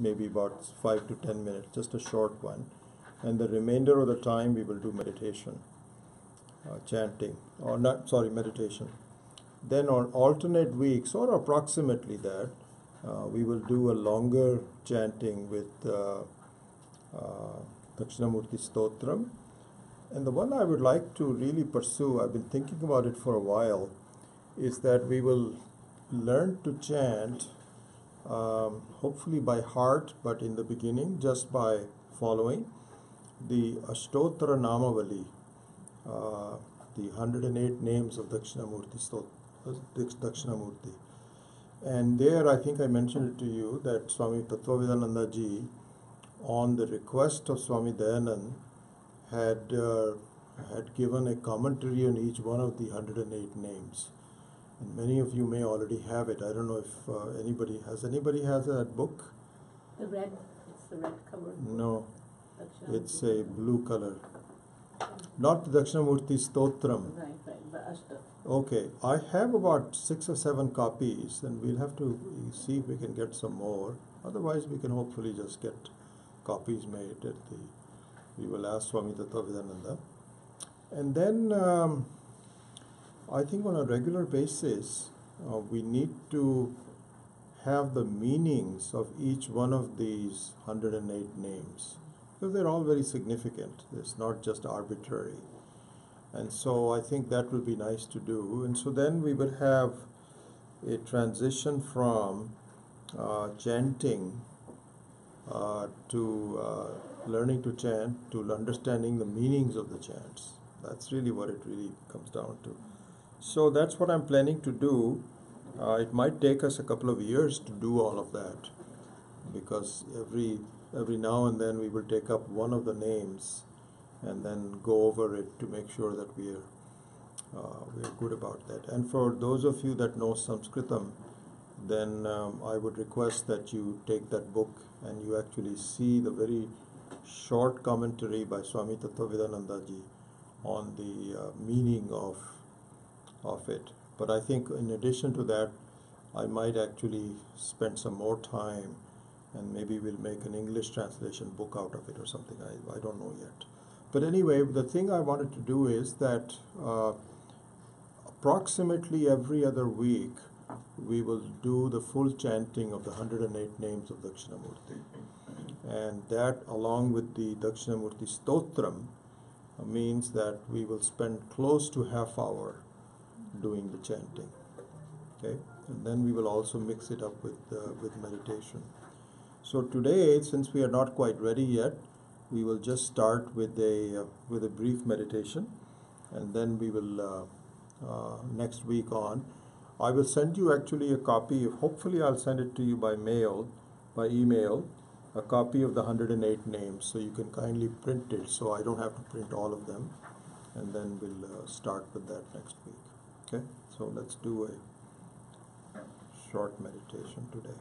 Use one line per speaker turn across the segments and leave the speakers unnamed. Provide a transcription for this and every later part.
maybe about 5 to 10 minutes, just a short one. And the remainder of the time we will do meditation, chanting, or not, sorry, meditation. Then on alternate weeks, or approximately that, we will do a longer chanting with Dakshinamurti Stotram. And the one I would like to really pursue, I've been thinking about it for a while, is that we will learn to chant, hopefully by heart, but in the beginning, just by following the Ashtottara Namavali, the 108 names of Dakshinamurti. And there, I think I mentioned it to you, that Swami Tattvavidananda Ji, on the request of Swami Dayanand, had given a commentary on each one of the 108 names. And many of you may already have it. I don't know if anybody has that book?
It's the red cover.
No, it's a blue color. Not the Dakshinamurti Stotram.
Right, the Ashta.
Okay, I have about 6 or 7 copies, and we'll have to see if we can get some more. Otherwise, we can hopefully just get copies made at we will ask Swami Tattvavidananda. And then I think on a regular basis, we need to have the meanings of each one of these 108 names, because they're all very significant. It's not just arbitrary. And so I think that will be nice to do. And so then we will have a transition from chanting to learning to chant, to understanding the meanings of the chants. That's really what it really comes down to. So that's what I'm planning to do. It might take us a couple of years to do all of that, because every now and then we will take up one of the names and then go over it to make sure that we are good about that. And for those of you that know Sanskritam, then I would request that you take that book and you actually see the very short commentary by Swami Tattvavidananda Ji on the meaning of it. But I think in addition to that, I might actually spend some more time, and maybe we'll make an English translation book out of it or something. I don't know yet. But anyway, the thing I wanted to do is that approximately every other week, we will do the full chanting of the 108 names of Dakshinamurti. And that, along with the Dakshinamurti Stotram, means that we will spend close to half hour doing the chanting. Okay? And then we will also mix it up with meditation. So today, since we are not quite ready yet, we will just start with a brief meditation, and then we will next week on. I will send you actually a copy of, hopefully I'll send it to you by email, a copy of the 108 names, so you can kindly print it, so I don't have to print all of them, and then we'll start with that next week. Okay, so let's do a short meditation today.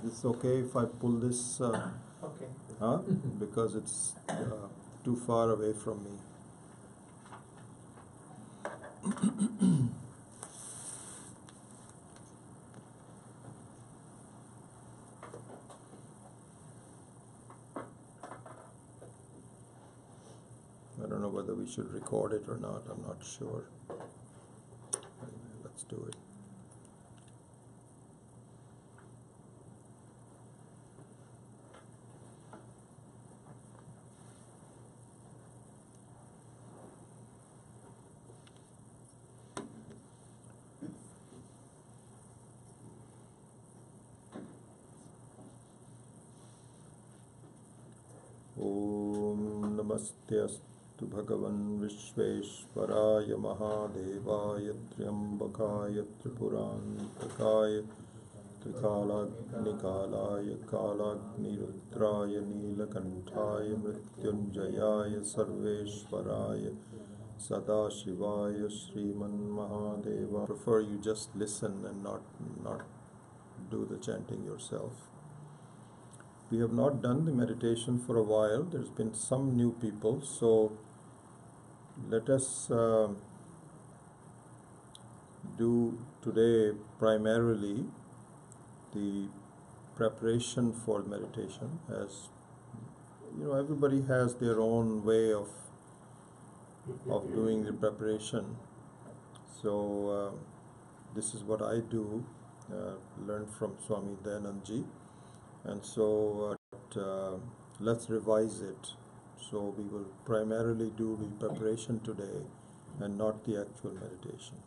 Is it okay if I pull this?
Okay.
Huh? Because it's too far away from me. I don't know whether we should record it or not. I'm not sure. Anyway, let's do it. Om Namaste Bhagavan Vishveshwaraya Mahadevaya Triambakaya Tripurantakaya Trikalagnikalaya Kalagnirudraya Nilakantaya Mrityunjayaya Sarveshwaraya Sadashivaya Sriman Mahadeva. I prefer you just listen and not do the chanting yourself. We have not done the meditation for a while. There's been some new people, so let us do today primarily the preparation for meditation. As you know, everybody has their own way of doing the preparation. So this is what I do, learned from Swami Dayanandji, and so let's revise it. So we will primarily do the preparation today and not the actual meditation.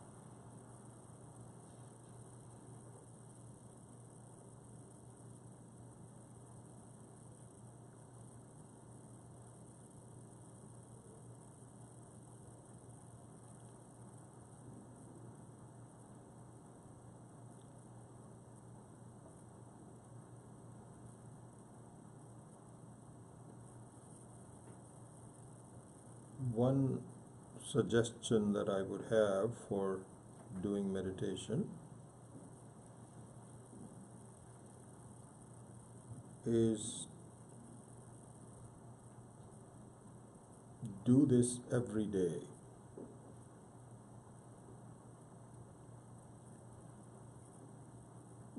One suggestion that I would have for doing meditation is do this every day.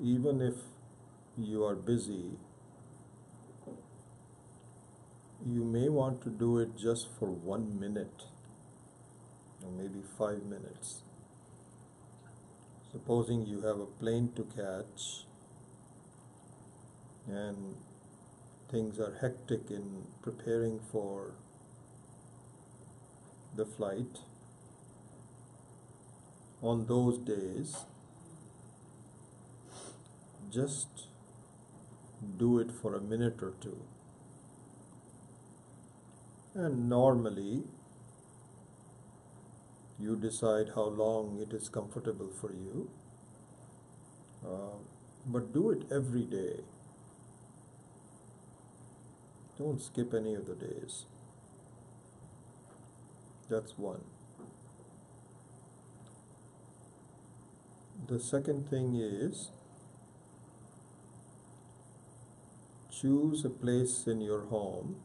Even if you are busy, you may want to do it just for 1 minute or maybe 5 minutes. Supposing you have a plane to catch and things are hectic in preparing for the flight. On those days, just do it for a minute or two. And normally, you decide how long it is comfortable for you, but do it every day. Don't skip any of the days. That's one. The second thing is, choose a place in your home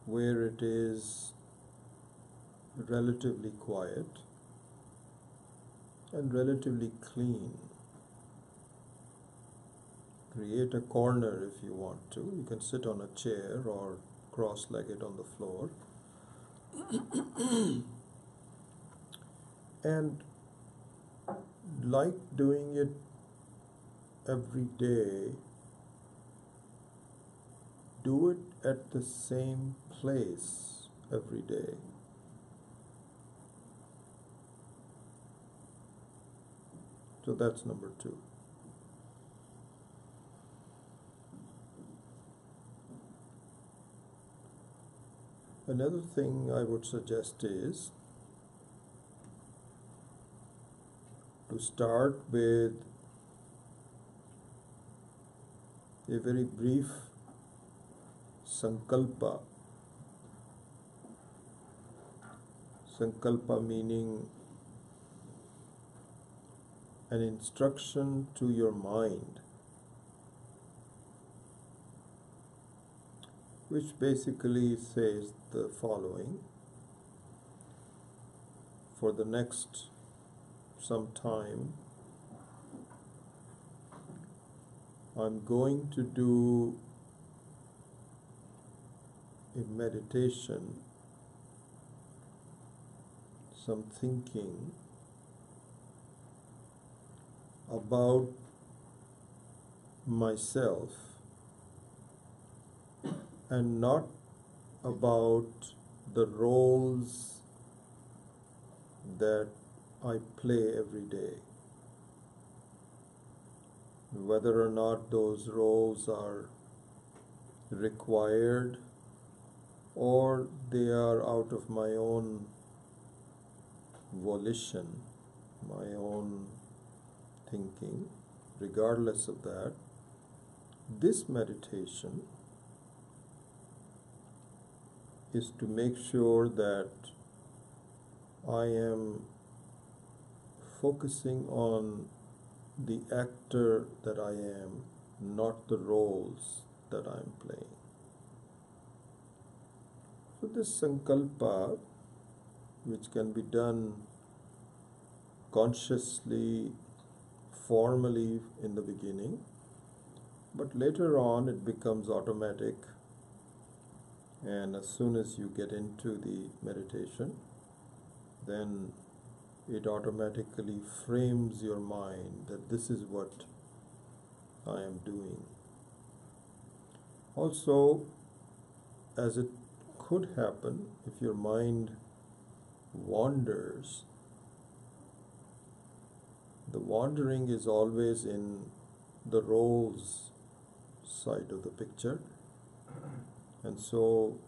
where it is relatively quiet and relatively clean. Create a corner if you want to. You can sit on a chair or cross-legged on the floor. And like doing it every day, do it at the same place every day. So that's number 2. Another thing I would suggest is to start with a very brief sankalpa. Sankalpa meaning an instruction to your mind, which basically says the following: for the next some time, I'm going to do a meditation, some thinking about myself and not about the roles that I play every day. Whether or not those roles are required or they are out of my own volition, my own thinking, regardless of that, this meditation is to make sure that I am focusing on the actor that I am, not the roles that I am playing. So this sankalpa which can be done consciously, formally in the beginning, but later on it becomes automatic, and as soon as you get into the meditation, then it automatically frames your mind that this is what I am doing. Also, as it could happen, if your mind wanders, the wandering is always in the roles side of the picture. And so,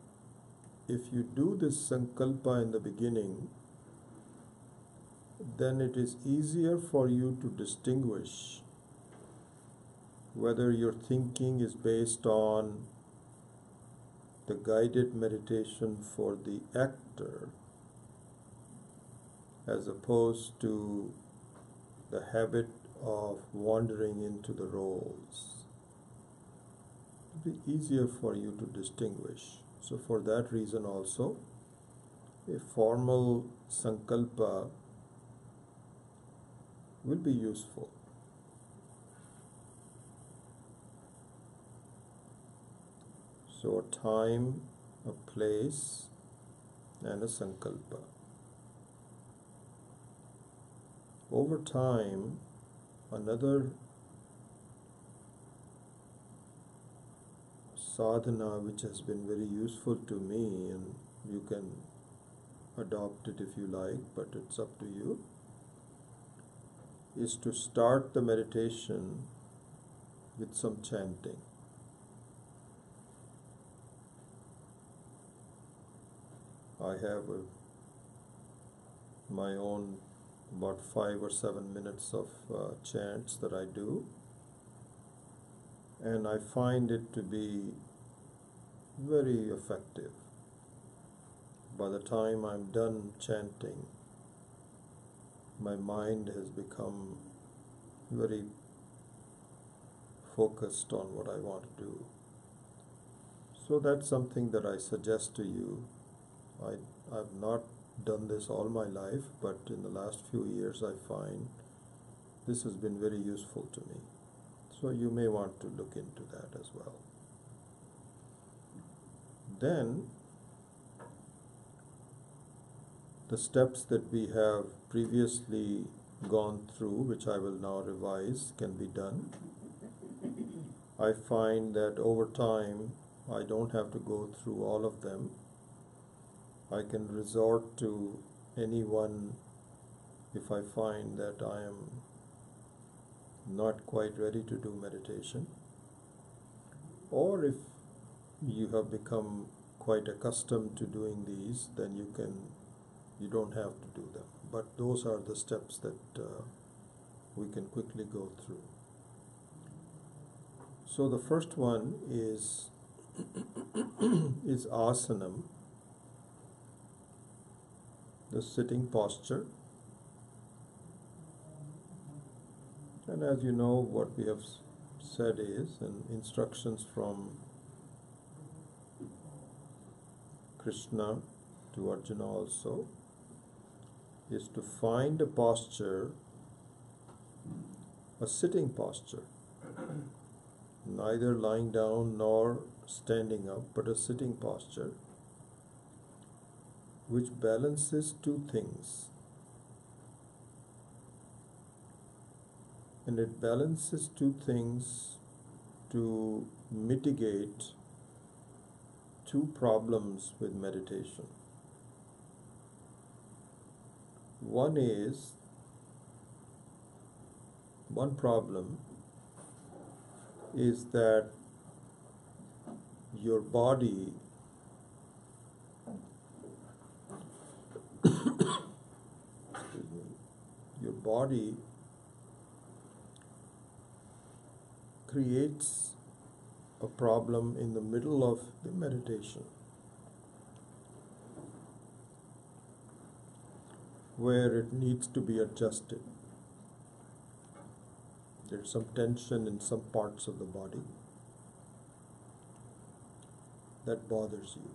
if you do this sankalpa in the beginning, then it is easier for you to distinguish whether your thinking is based on the guided meditation for the actor as opposed to the habit of wandering into the roles. It will be easier for you to distinguish. So for that reason also, a formal sankalpa will be useful. So a time, a place, and a sankalpa. Over time, another sadhana which has been very useful to me, and you can adopt it if you like, but it's up to you, is to start the meditation with some chanting. I have my own about 5 or 7 minutes of chants that I do, and I find it to be very effective. By the time I'm done chanting, my mind has become very focused on what I want to do. So that's something that I suggest to you. I've not done this all my life, but in the last few years I find this has been very useful to me. So you may want to look into that as well. Then the steps that we have previously gone through, which I will now revise, can be done. I find that over time I don't have to go through all of them. I can resort to anyone if I find that I am not quite ready to do meditation, or if you have become quite accustomed to doing these, then you don't have to do them. But those are the steps that we can quickly go through. So the first one is asanam, the sitting posture. And as you know, what we have said is, and instructions from Krishna to Arjuna also, is to find a posture, a sitting posture, neither lying down nor standing up, but a sitting posture, which balances two things. And it balances two things to mitigate two problems with meditation. One problem is that your body creates a problem in the middle of the meditation, where it needs to be adjusted. There's some tension in some parts of the body that bothers you.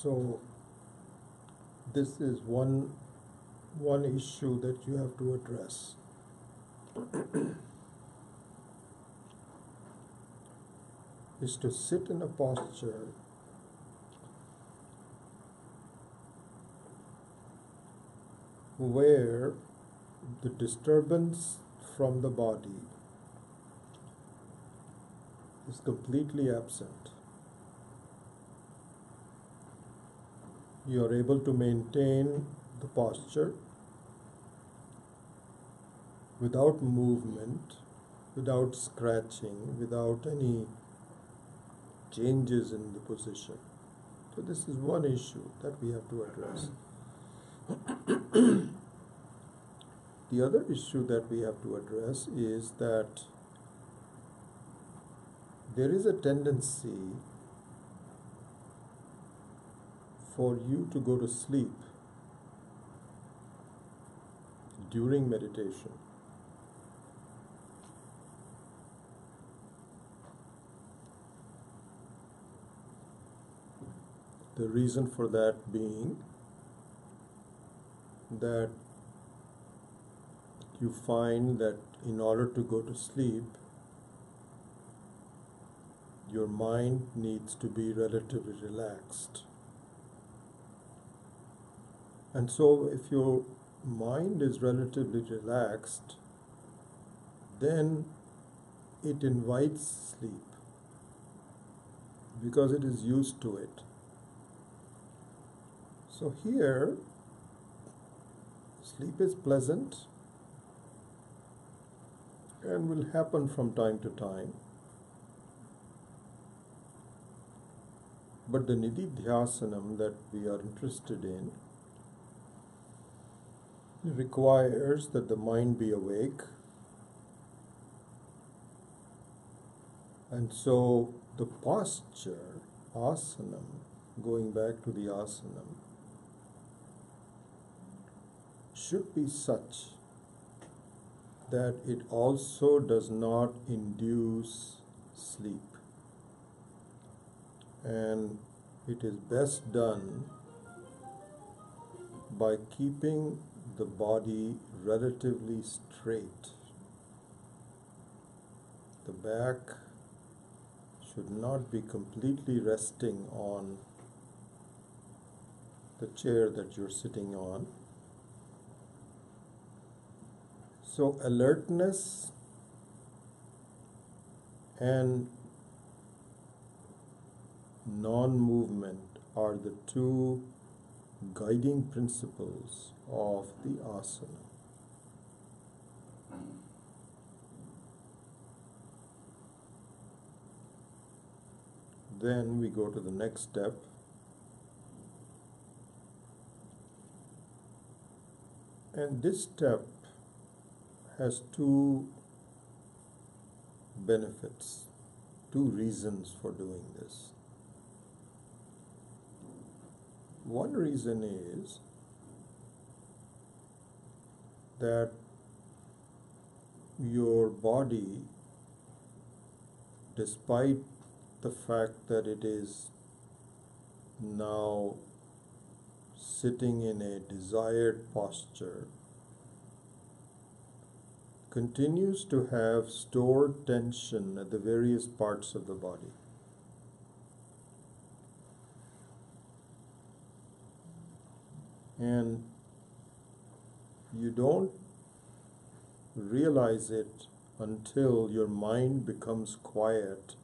So this is one issue that you have to address. Is to sit in a posture where the disturbance from the body is completely absent. You are able to maintain the posture without movement, without scratching, without any changes in the position. So this is one issue that we have to address. The other issue that we have to address is that there is a tendency for you to go to sleep during meditation. The reason for that being that you find that in order to go to sleep, your mind needs to be relatively relaxed. And so if your mind is relatively relaxed, then it invites sleep because it is used to it. So here, sleep is pleasant and will happen from time to time. But the nididhyasanam that we are interested in requires that the mind be awake. And so the posture, asanam, going back to the asanam, should be such that it also does not induce sleep. And it is best done by keeping the body relatively straight. The back should not be completely resting on the chair that you're sitting on. So alertness and non-movement are the two guiding principles of the asana. Then we go to the next step. And this step has two benefits, two reasons for doing this. One reason is that your body, despite the fact that it is now sitting in a desired posture, continues to have stored tension at the various parts of the body. And you don't realize it until your mind becomes quiet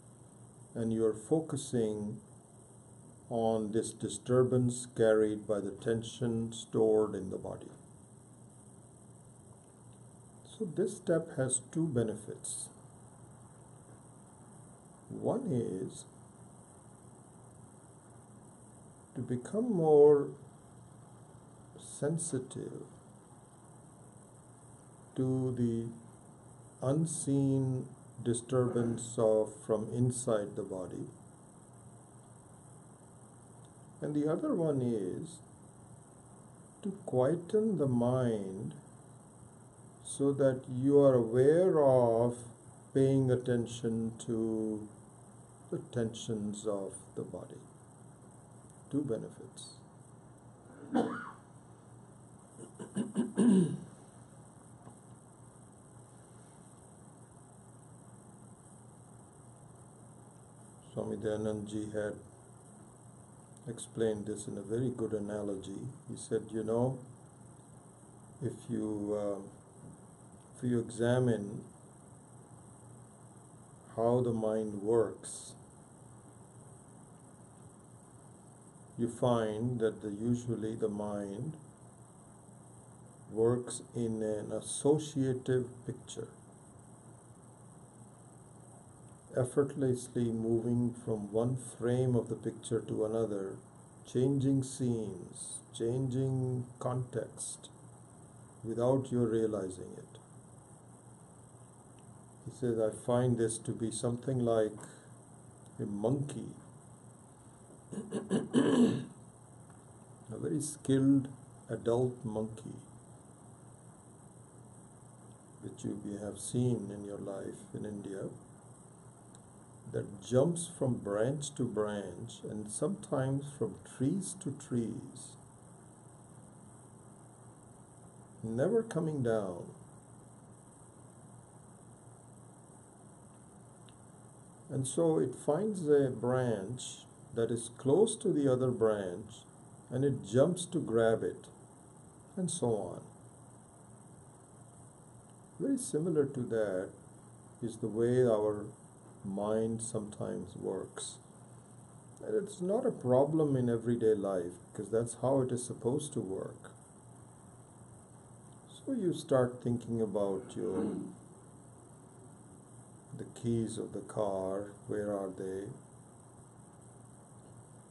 and you're focusing on this disturbance carried by the tension stored in the body. So this step has two benefits. One is to become more sensitive to the unseen disturbance from inside the body. And the other one is to quieten the mind so that you are aware of paying attention to the tensions of the body. Two benefits. Swami Dayanand Ji had explained this in a very good analogy. He said, if you examine how the mind works, you find that usually the mind works in an associative picture, effortlessly moving from one frame of the picture to another, changing scenes, changing context, without you realizing it. He says, I find this to be something like a monkey, a very skilled adult monkey, which you may have seen in your life in India, that jumps from branch to branch and sometimes from trees to trees, never coming down. And so it finds a branch that is close to the other branch and it jumps to grab it, and so on. Very similar to that is the way our mind sometimes works. And it's not a problem in everyday life because that's how it is supposed to work. So you start thinking about the keys of the car, where are they?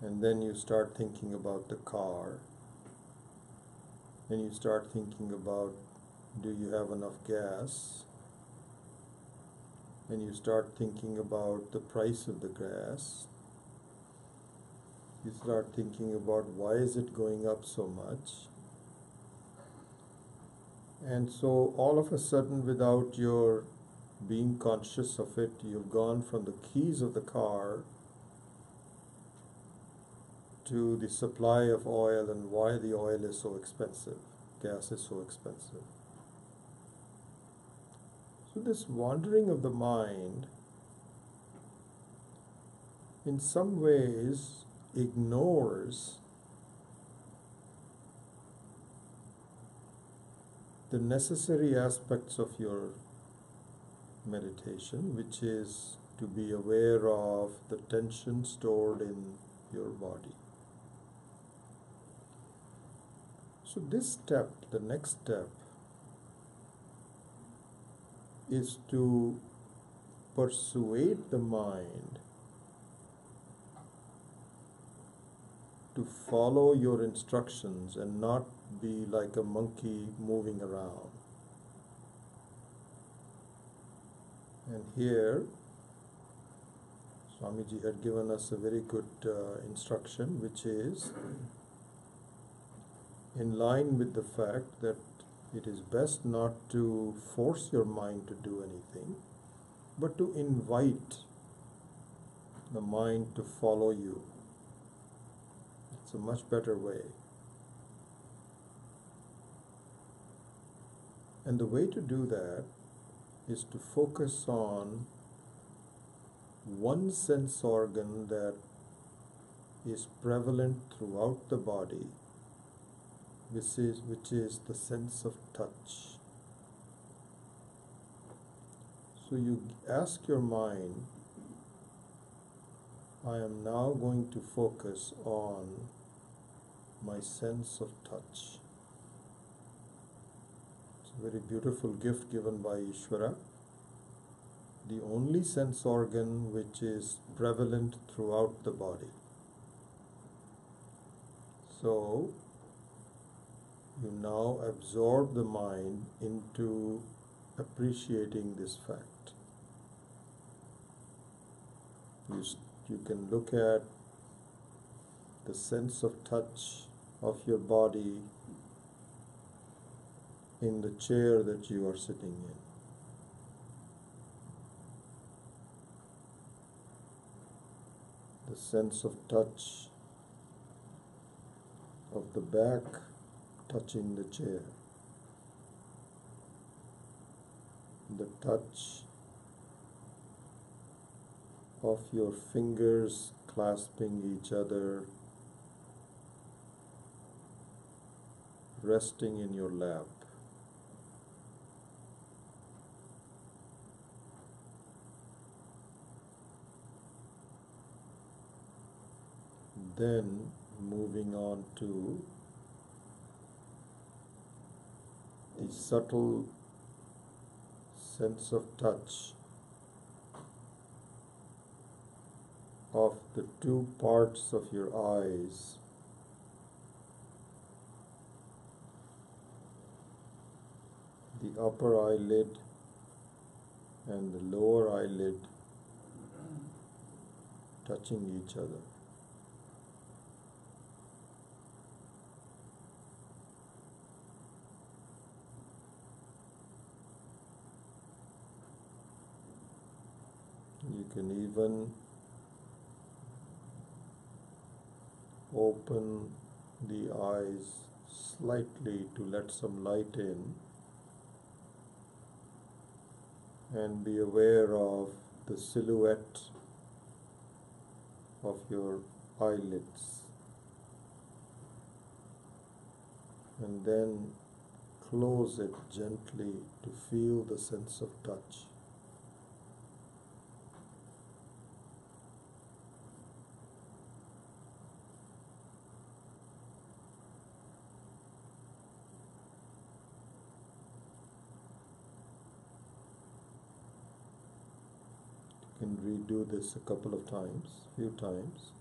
And then you start thinking about the car. Then you start thinking about, do you have enough gas? And you start thinking about the price of the gas. You start thinking about why is it going up so much? And so all of a sudden, without your being conscious of it, you've gone from the keys of the car to the supply of oil and why the oil is so expensive, gas is so expensive. So this wandering of the mind in some ways ignores the necessary aspects of your meditation, which is to be aware of the tension stored in your body. So this step, the next step, is to persuade the mind to follow your instructions and not be like a monkey moving around. And here, Swamiji had given us a very good instruction, which is in line with the fact that it is best not to force your mind to do anything, but to invite the mind to follow you. It's a much better way. And the way to do that is to focus on one sense organ that is prevalent throughout the body, which is the sense of touch. So you ask your mind, I am now going to focus on my sense of touch. It's a very beautiful gift given by Ishvara. The only sense organ which is prevalent throughout the body. So you now absorb the mind into appreciating this fact. You can look at the sense of touch of your body in the chair that you are sitting in. The sense of touch of the back touching the chair. The touch of your fingers clasping each other, resting in your lap. Then moving on to the subtle sense of touch of the two parts of your eyes, the upper eyelid and the lower eyelid touching each other. You can even open the eyes slightly to let some light in and be aware of the silhouette of your eyelids, and then close it gently to feel the sense of touch. You can redo this a couple of times, few times.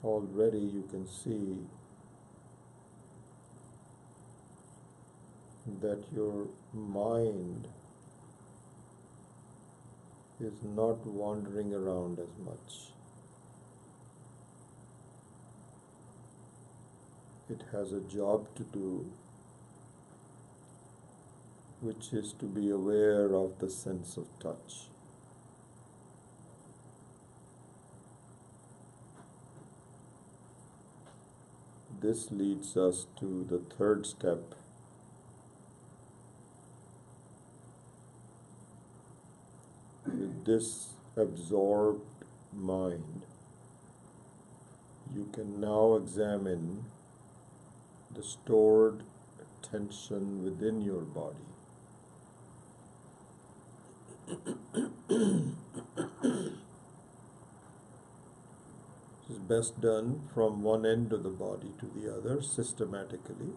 Already you can see that your mind is not wandering around as much. It has a job to do, which is to be aware of the sense of touch. This leads us to the third step. With this absorbed mind, you can now examine the stored tension within your body. This is best done from one end of the body to the other systematically,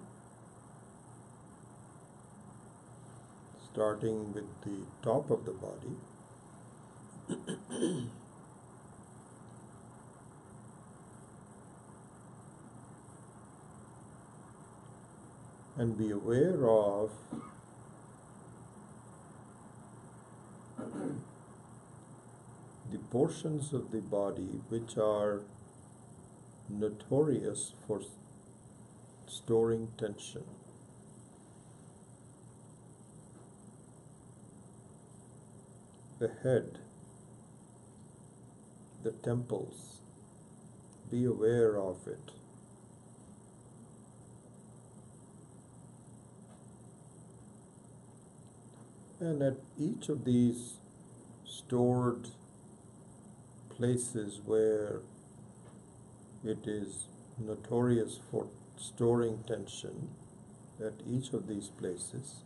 starting with the top of the body. And be aware of the portions of the body which are notorious for storing tension. The head, the temples, be aware of it. And at each of these stored places where it is notorious for storing tension, at each of these places,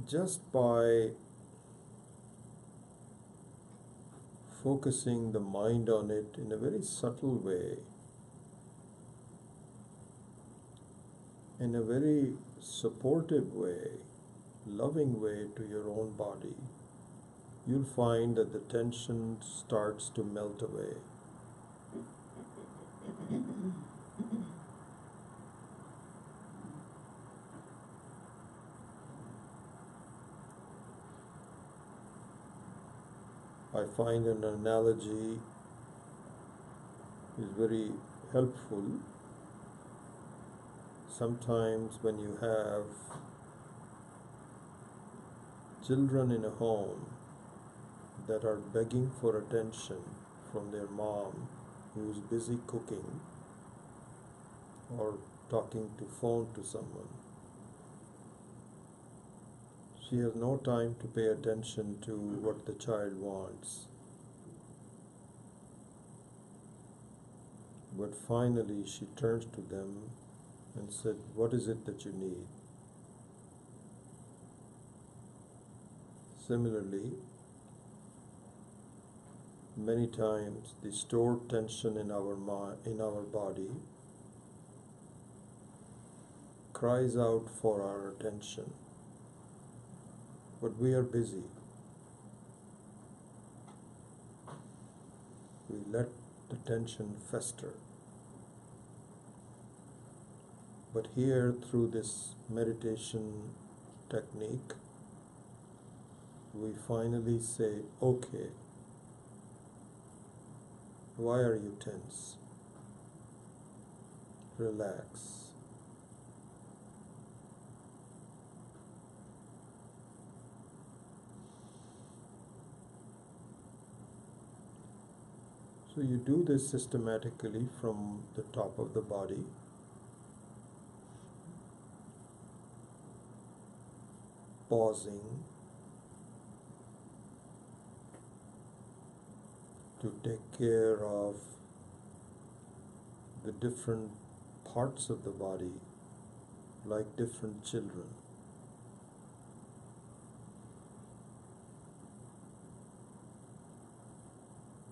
just by focusing the mind on it in a very subtle way, in a very supportive way, loving way to your own body, you'll find that the tension starts to melt away. I find an analogy is very helpful. Sometimes when you have children in a home that are begging for attention from their mom who's busy cooking or talking to phone to someone, she has no time to pay attention to what the child wants. But finally she turns to them and said, "What is it that you need?" Similarly, many times the stored tension in our body cries out for our attention, but we are busy. We let the tension fester. But here, through this meditation technique, we finally say, "Okay, why are you tense? Relax." So you do this systematically from the top of the body, pausing to take care of the different parts of the body like different children.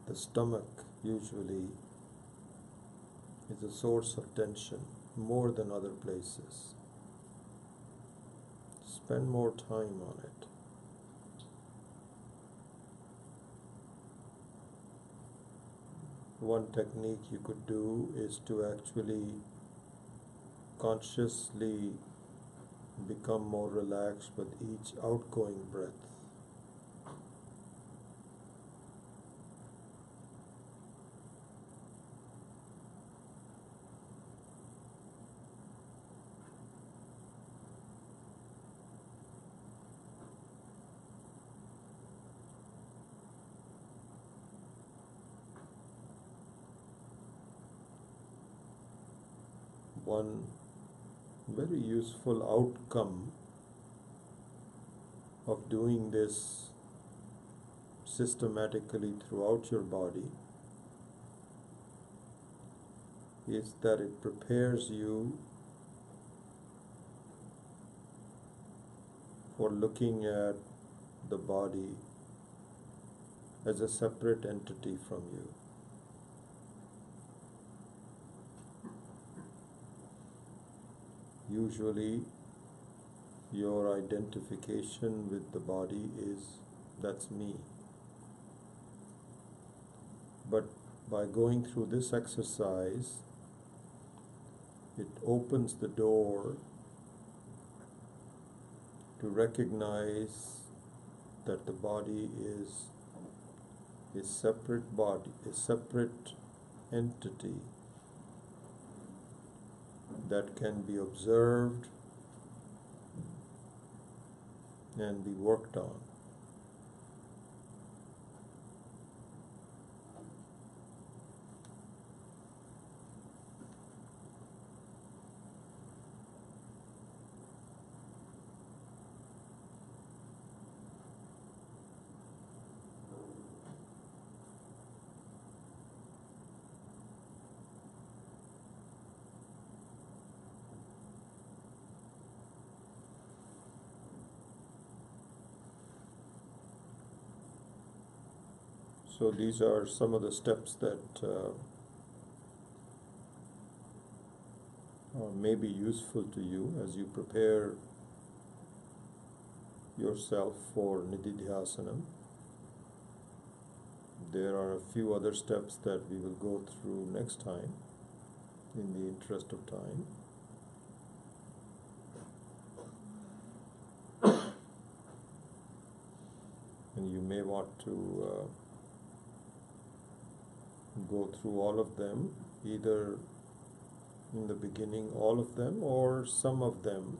The stomach usually is a source of tension more than other places. Spend more time on it. One technique you could do is to actually consciously become more relaxed with each outgoing breath. One very useful outcome of doing this systematically throughout your body is that it prepares you for looking at the body as a separate entity from you. Usually, your identification with the body is, "That's me." But by going through this exercise, it opens the door to recognize that the body is a separate body, a separate entity that can be observed and be worked on. So these are some of the steps that may be useful to you as you prepare yourself for Nididhyasanam. There are a few other steps that we will go through next time in the interest of time. And you may want to go through all of them, either in the beginning all of them or some of them,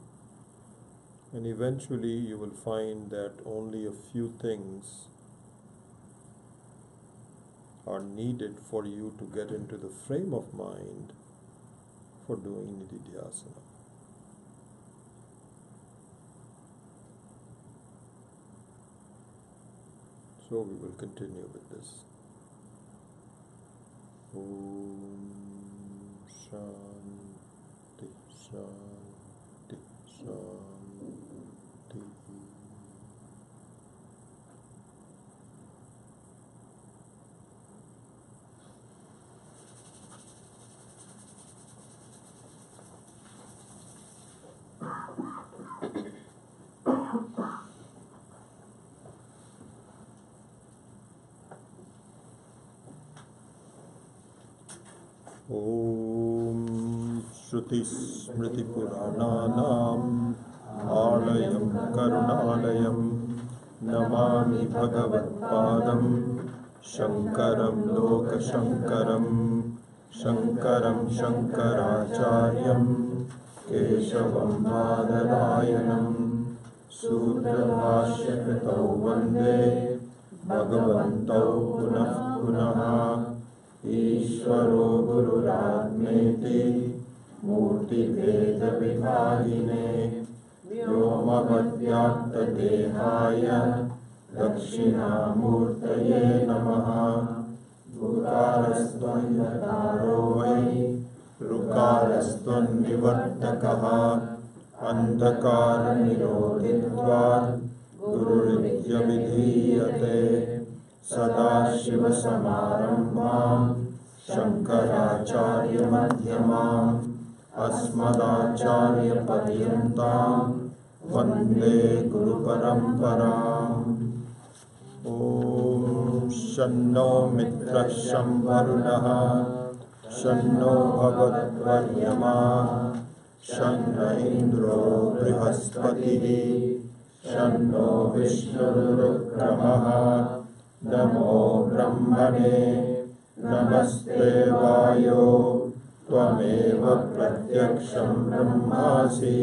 and eventually you will find that only a few things are needed for you to get into the frame of mind for doing Nididhyasana. So we will continue with this. Om Shanti Shanti Shanti. Om Shruti Smriti Purananam Alayam Karunalayam Namami Bhagavat Padam Shankaram Loka Shankaram Shankaram Shankaracharyam Keshavam Vadarayanam Sudra Bhashya Kritau Vande Bhagavantau Punah Punaha Ishvaro Gururātmeti Murti Veda Vibhagine Vyomavadyakta Dehaya Dakshina Murtaye Namaha Gukarastvam Yataro Vai Rukarastvam Nivartakaha Andhakara Nirodhitvad Gururitya Vidhiyate Sadashiva Samarambham Shankaracharya Madhyamam Asmadacharya Padyantam Vande Guru Paramparam. Om Shanno Mitra Shambharunaha Shanno Bhavat Varyama Shanna Indro Brihaspatihi Shanno Vishnurukramaha Namo Brahmane Namaste Vayo Tvameva Pratyaksham Brahmasi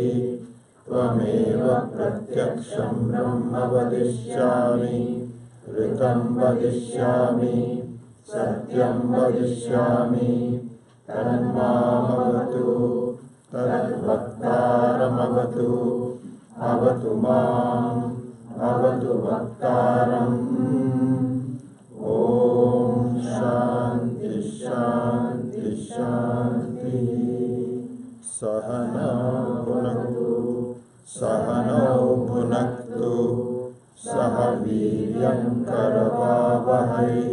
Tvameva Pratyaksham Brahma Vadishyami Ritam Vadishyami Satyam Vadishyami Tanmamavatu Tadvaktaramavatu Avatu Mam Avatu Vaktaram. Om Shanti Shanti Shanti. Sahana Bhunaktu Sahano Bhunaktu Sahaviryam Karavavahai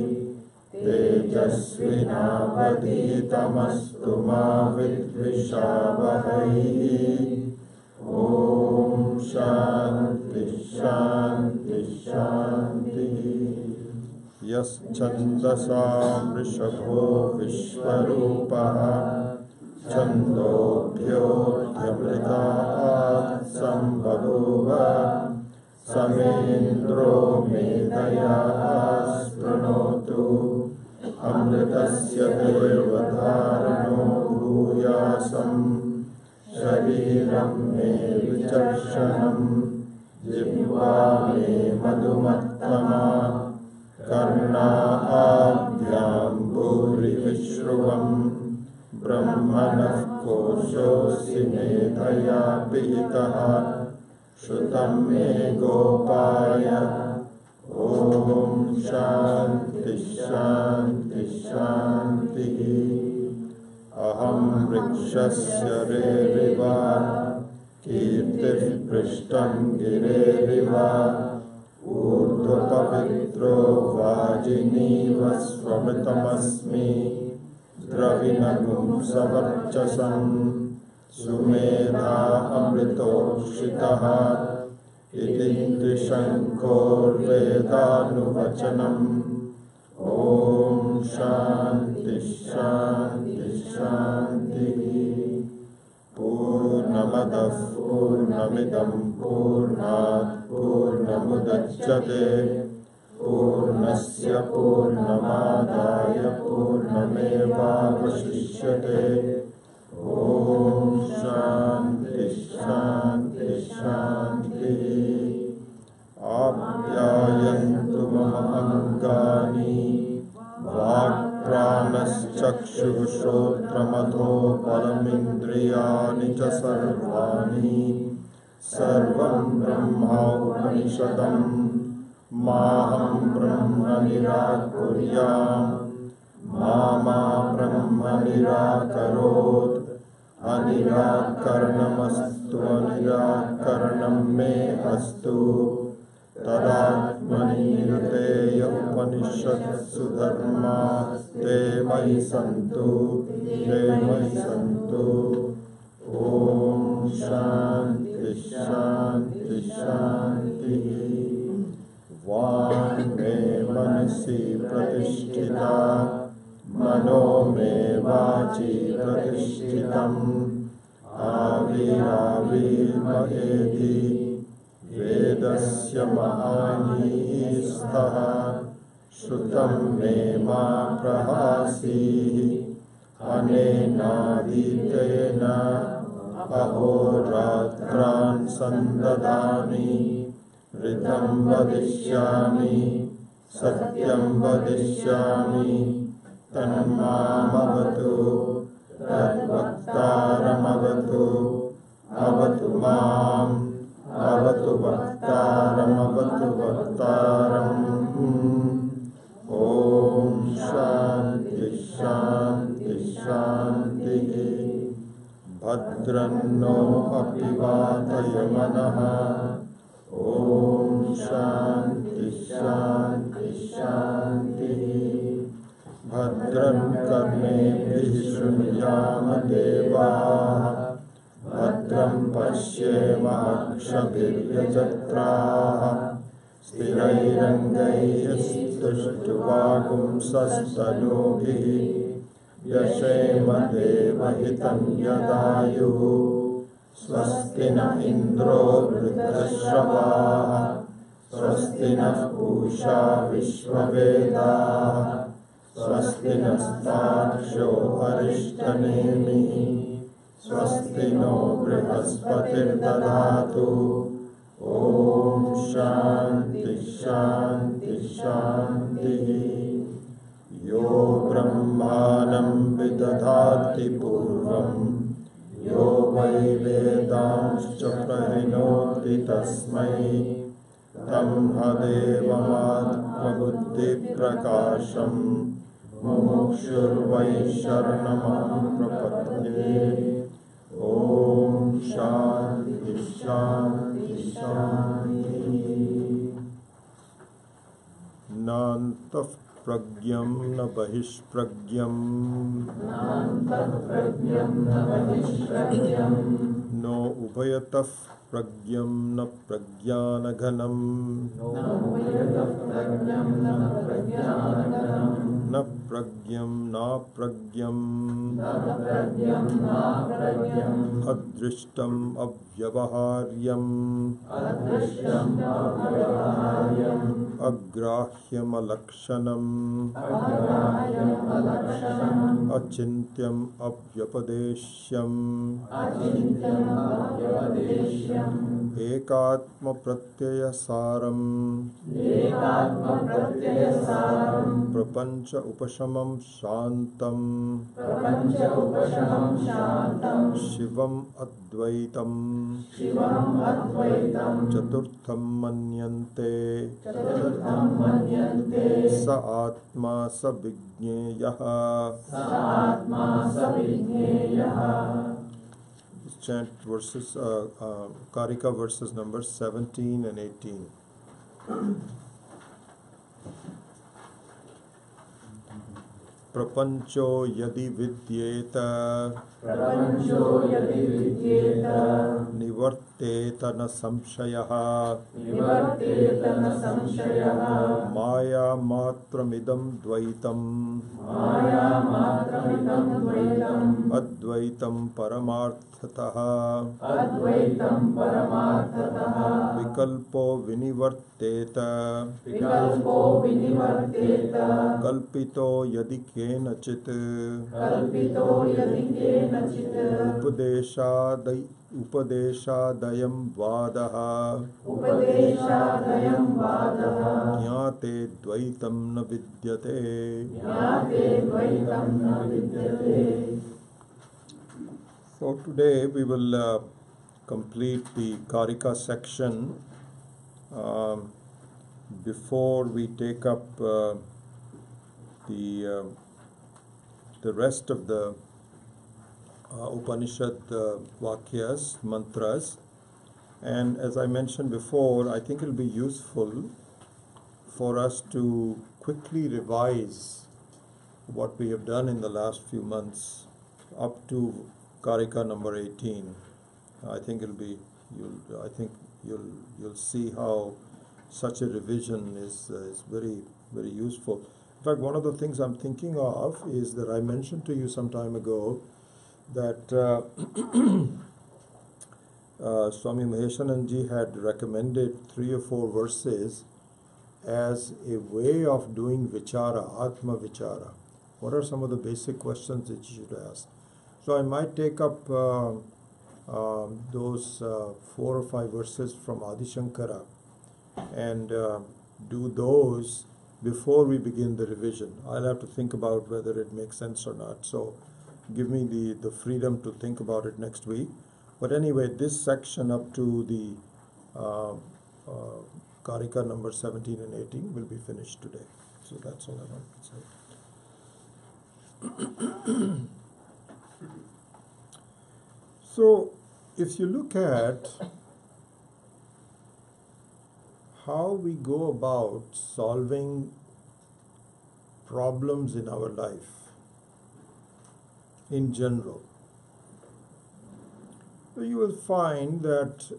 Tejasvinavadhitamastu ma vidvishavahai. Om Shanti Shanti Shanti. Yas Chandasam Rishabho Vishwarupaha Chandobhyodhyamritaat Sambhavuva Samendro Medaya Spranotu Amritasya Devadharano Bhuyasam Shariram Me Vicharshanam Jivva Me Madhumattama Karna Abhyam Bhuri Vishruvam Brahmanah Koshosi Medhaya Pitaha Shrutam Me Gopaya. Om Shanti Shanti Shanti. Aham Rikshasya Reriva Kirtir Prishtam Gireriva Urdhvapavitro Vajiniva Swamitamasmi Dravinagum Savarchasam Sumedha Amrito Shitaha इति त्रिशङ्कोर्वेदानुवचनम् ॐ शान्ति शान्ति शान्तिः पूर्णमदः पूर्णमिदं पूर्णात् पूर्णमुदच्यते पूर्णस्य पूर्णमादाय पूर्णमेवावशिष्यते ॐ शान्ति शान्ति शान्तिः आप्यायन्तु मम अङ्गानि वाक्प्राणश्चक्षुः श्रोत्रमथो परमिन्द्रियाणि च सर्वाणि सर्वं ब्रह्मोपनिषदम् माहं ब्रह्म निराकुर्याम् मा ब्रह्म निराकरोत् अनिराकरणमस्तु अनिराकरणं मे अस्तु तदात्मनि निरतेय उपनिषत्सु धर्मास्ते मयि सन्तु ॐ शान्ति शान्ति शान्तिः वाङ् मे मनसि प्रतिष्ठिता मनो मे वाचि प्रतिष्ठितम् आविराविर्महेति वेदस्य महानीः स्तः श्रुतं मे मा प्रहासीः अनेनादीतेन अहोरात्रान् सन्ददामि ऋतं वदिष्यामि सत्यं वदिष्यामि तन्मामवतु तद्वक्तारमवतु अवतु माम् अवतु वक्तारमवतु वक्तारम् ॐ शान्ति शान्ति शान्तिः भद्रं नो अपि वातयमनः ॐ शान्ति शान्ति शान्तिः भद्रं कर्णेभिः शृणुयाम देवाः भद्रं पश्येमाक्षभिर्यजत्राः स्थिरैरङ्गैस्तुष्टुवागुंसस्तनूभिः यशेम देवहितं यदायुः स्वस्ति न इन्द्रो वृद्धश्रवाः स्वस्ति नः पूषा विश्ववेदाः स्वस्ति नस्तार्क्ष्यो अरिष्टनेमिः स्वस्ति नो बृहस्पतिर्दधातु ॐ शान्ति शान्ति शान्तिः यो ब्रह्माणं विदधाति पूर्वं यो वै वेदांश्च प्रहिणोति तस्मै तम्हदेवमात्मबुद्धिप्रकाशं मुमुक्षुर्वै शरणमहं प्रपद्ये ॐ शान्ति शान्ति शान्तिः नान्तः प्रज्ञं न बहिष्प्रज्ञं नो उभयतः प्रज्ञं न प्रज्ञानघनं न प्रज्ञं नाप्रज्ञं अदृष्टम् अव्यवहार्यम् अग्राह्यमलक्षणम् अचिन्त्यम् अव्यपदेश्यम् एकात्मप्रत्ययसारम् प्रपञ्च उपशमं शान्तम् शिवम् अद्वैतम् चतुर्थं मन्यन्ते स आत्मा स विज्ञेयः chant verses, Karika verses numbers 17 and 18. प्रपंचो यदि विद्येत
प्रपञ्चो यदि विद्येत
निवर्तेत न संशयः
निवर्तेत न संशयः
मायामात्रमिदं द्वैतम्
मायामात्रमिदं द्वैतम्
अद्वैतं परमार्थतः
अद्वैतं परमार्थतः
विकल्पो विनिवर्तेत
विकल्पो विनिवर्तेत
कल्पितो यदि केनचित्
कल्पितो यदि केनचित्
उपदेशादयं वादः
उपदेशादयं वादः
ज्ञाते द्वैतं न विद्यते.
ज्ञाते द्वैतं न विद्यते.
So today we will complete the Karika section before we take up the rest of the Upanishad Vakyas, mantras. And as I mentioned before, I think it will be useful for us to quickly revise what we have done in the last few months up to Karika number 18. I think you'll see how such a revision is very, very useful. In fact, one of the things I'm thinking of is that I mentioned to you some time ago that Swami Maheshananji had recommended 3 or 4 verses as a way of doing vichara, atma vichara. What are some of the basic questions that you should ask? So I might take up those 4 or 5 verses from Adi Shankara and do those before we begin the revision. I'll have to think about whether it makes sense or not. So give me the freedom to think about it next week. But anyway, this section up to the Karika number 17 and 18 will be finished today. So that's all I want to say. So if you look at how we go about solving problems in our life in general, you will find that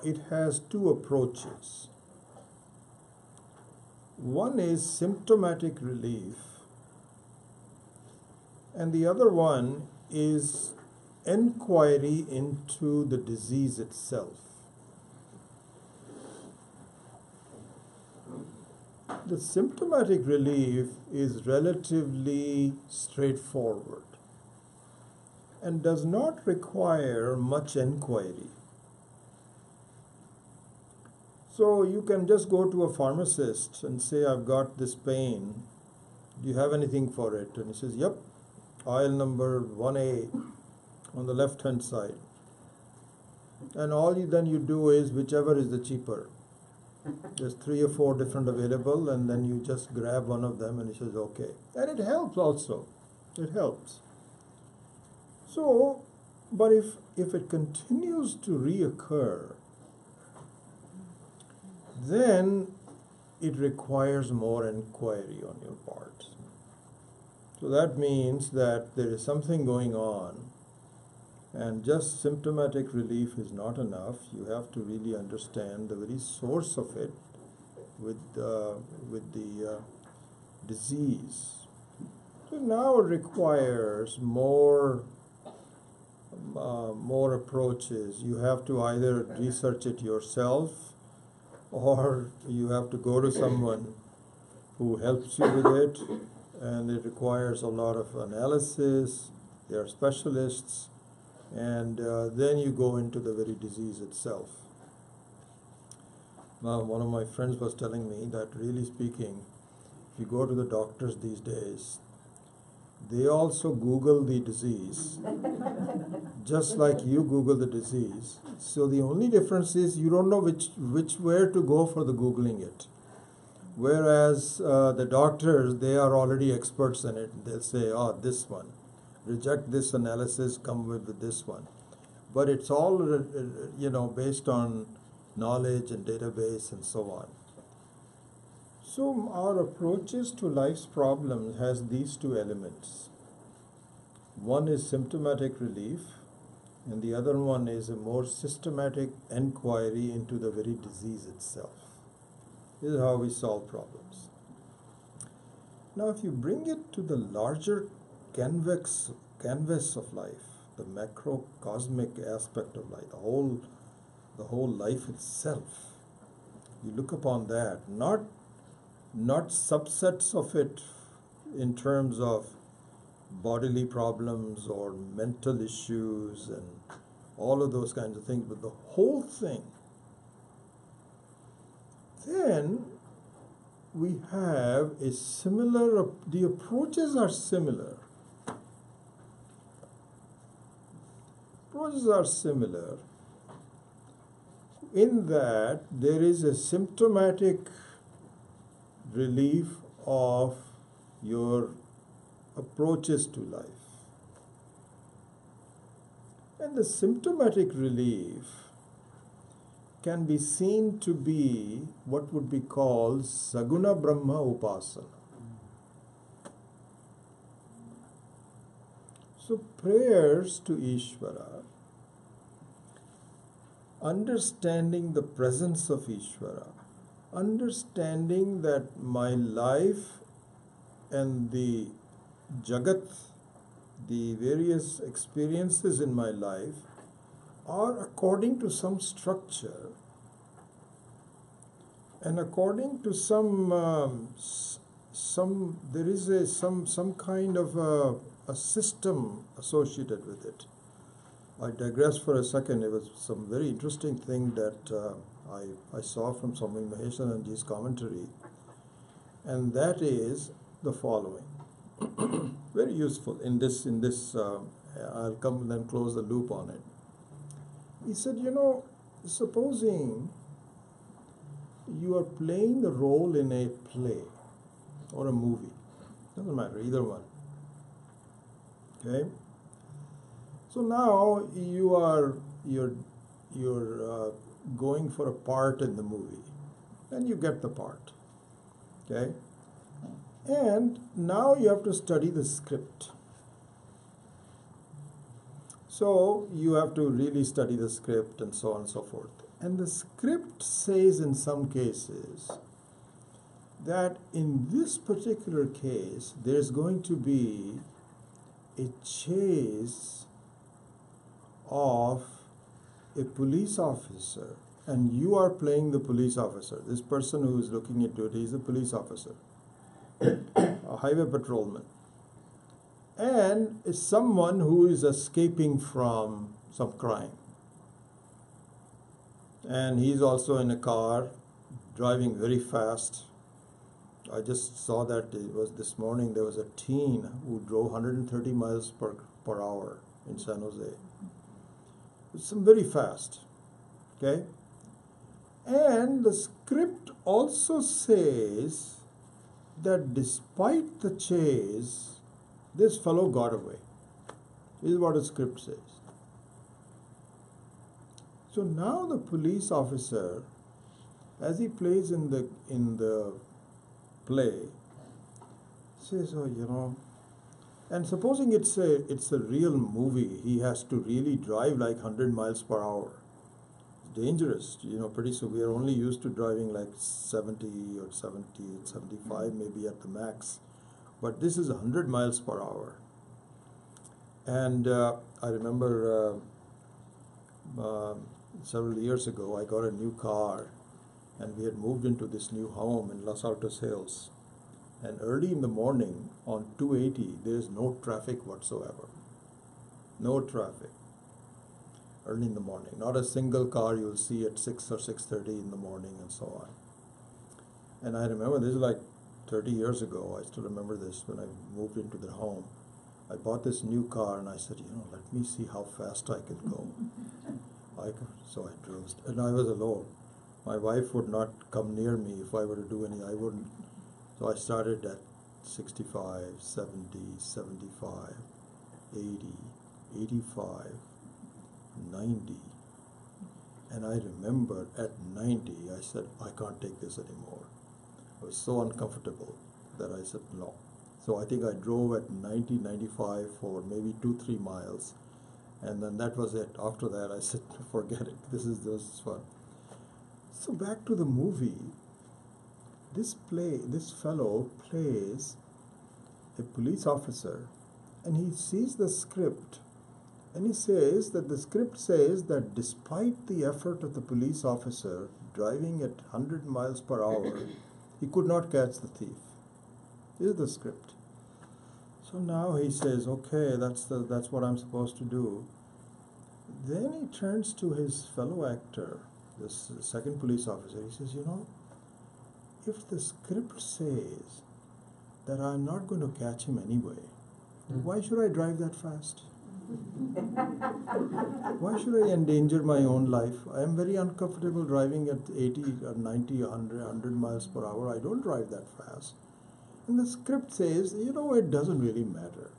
it has 2 approaches. One is symptomatic relief, and the other one is inquiry into the disease itself. The symptomatic relief is relatively straightforward and does not require much inquiry. So you can just go to a pharmacist and say, I've got this pain, do you have anything for it? And he says, yep, aisle number 1A on the left hand side. And all you do is whichever is the cheaper. There's 3 or 4 different available, and then you just grab one of them and he says, okay. And it helps also. It helps. So, but if it continues to reoccur, then it requires more inquiry on your part. So that means that there is something going on, and just symptomatic relief is not enough. You have to really understand the very source of it with the disease. So now it requires more approaches. You have to either research it yourself, or you have to go to someone who helps you with it, and it requires a lot of analysis. They are specialists, and then you go into the very disease itself. Now, one of my friends was telling me that, really speaking, if you go to the doctors these days, they also Google the disease, just like you Google the disease. So the only difference is you don't know where to go for the Googling it. Whereas the doctors, they are already experts in it. They'll say, oh, this one. Reject this analysis, come with this one. But it's all, based on knowledge and database and so on. So our approaches to life's problems has these two elements. One is symptomatic relief, and the other one is a more systematic enquiry into the very disease itself. This is how we solve problems. Now, if you bring it to the larger canvas of life, the macrocosmic aspect of life, the whole life itself, you look upon that, not subsets of it in terms of bodily problems or mental issues and all of those kinds of things, but the whole thing, then we have a similar, the approaches are similar. Approaches are similar in that there is a symptomatic relief of your approaches to life. And the symptomatic relief can be seen to be what would be called Saguna Brahma Upasana. So prayers to Ishvara, understanding the presence of Ishvara, understanding that my life and the Jagat, the various experiences in my life, are according to some structure and according to some kind of a system associated with it. I digress for a second. It was some very interesting thing that I saw from Swami Maheshananji's commentary, and that is the following. Very useful in this. I'll come and then close the loop on it. He said, supposing you are playing the role in a play or a movie, doesn't matter, either one. Okay. So now you're going for a part in the movie, and you get the part. Okay. And now you have to study the script. So you have to really study the script and so on and so forth. And the script says in some cases that in this particular case, there's going to be a chase of a police officer, and you are playing the police officer. This person who is looking into it is a police officer, a highway patrolman, and is someone who is escaping from some crime. And he's also in a car, driving very fast. I just saw that it was this morning, there was a teen who drove 130 miles per hour in San Jose. It's very fast, okay? And the script also says that despite the chase, this fellow got away. This is what the script says. So now the police officer, as he plays in the play, says, and supposing it's a real movie, he has to really drive like 100 miles per hour. It's dangerous, pretty soon we are only used to driving like 70 or 75 maybe at the max. But this is 100 miles per hour. And I remember several years ago, I got a new car, and we had moved into this new home in Los Altos Hills. And early in the morning on 280, there is no traffic whatsoever. No traffic. Early in the morning. Not a single car you will see at 6 or 6:30 in the morning and so on. And I remember this is like 30 years ago. I still remember this when I moved into the home. I bought this new car and I said, let me see how fast I can go. So I drove, and I was alone. My wife would not come near me if I were to do anything. I wouldn't. So I started at 65, 70, 75, 80, 85, 90. And I remember at 90, I said, I can't take this anymore. I was so uncomfortable that I said no. So I think I drove at 90, 95 for maybe 2-3 miles. And then that was it. After that, I said, forget it. This is fun. So back to the movie. This fellow plays a police officer, and he sees the script, and he says that the script says that despite the effort of the police officer driving at 100 miles per hour, he could not catch the thief. This is the script. So now he says, okay, that's what I'm supposed to do. Then he turns to his fellow actor, this second police officer. He says, if the script says that I'm not going to catch him anyway, why should I drive that fast? Why should I endanger my own life? I am very uncomfortable driving at 80 or 90, 100 miles per hour. I don't drive that fast. And the script says, it doesn't really matter.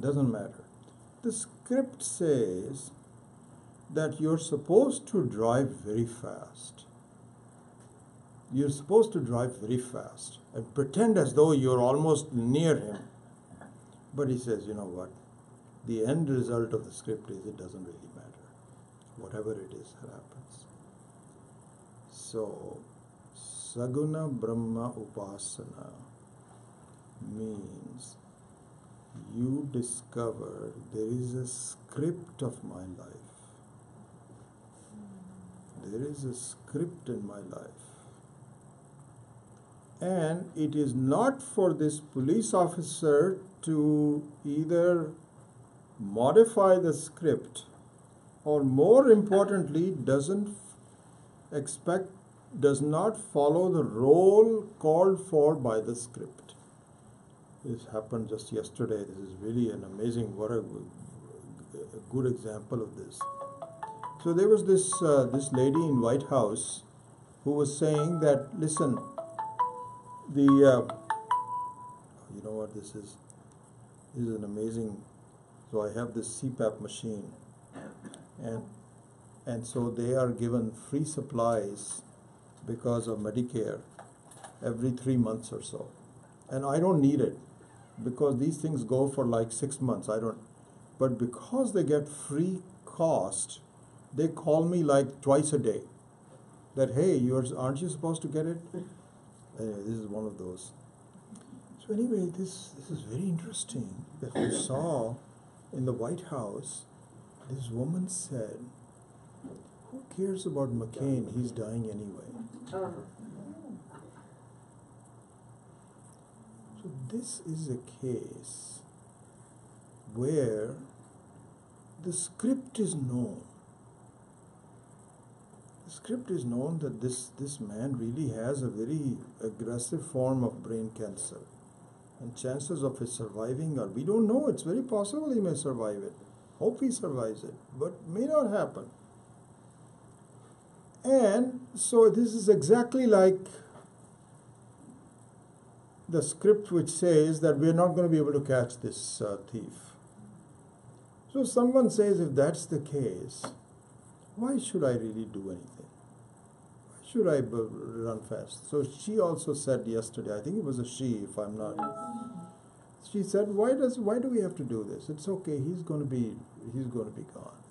Doesn't matter. The script says that you're supposed to drive very fast. You're supposed to drive very fast and pretend as though you're almost near him. But he says, you know what? The end result of the script is it doesn't really matter. Whatever it is, it happens. So, Saguna Brahma Upasana means you discover there is a script of my life. There is a script in my life. And it is not for this police officer to either modify the script or, more importantly, does not follow the role called for by the script. This happened just yesterday. This is really an amazing, what a good example of this. So there was this lady in White House who was saying that, listen, you know what this is? This is an amazing. So I have this CPAP machine, and so they are given free supplies because of Medicare every 3 months or so, and I don't need it because these things go for like 6 months. But because they get free cost, they call me like twice a day. That, hey, aren't you supposed to get it? Anyway, this is one of those. So anyway, this is very interesting that we saw in the White House. This woman said, "Who cares about McCain? He's dying anyway." So this is a case where the script is known. The script is known that this man really has a very aggressive form of brain cancer. And chances of his surviving are, we don't know, it's very possible he may survive it. Hope he survives it, but may not happen. And so this is exactly like the script which says that we're not going to be able to catch this thief. So someone says, if that's the case, why should I really do anything? Why should I run fast? So she also said yesterday, I think it was a she, if I'm not. She said, why do we have to do this? It's okay, he's going to be gone.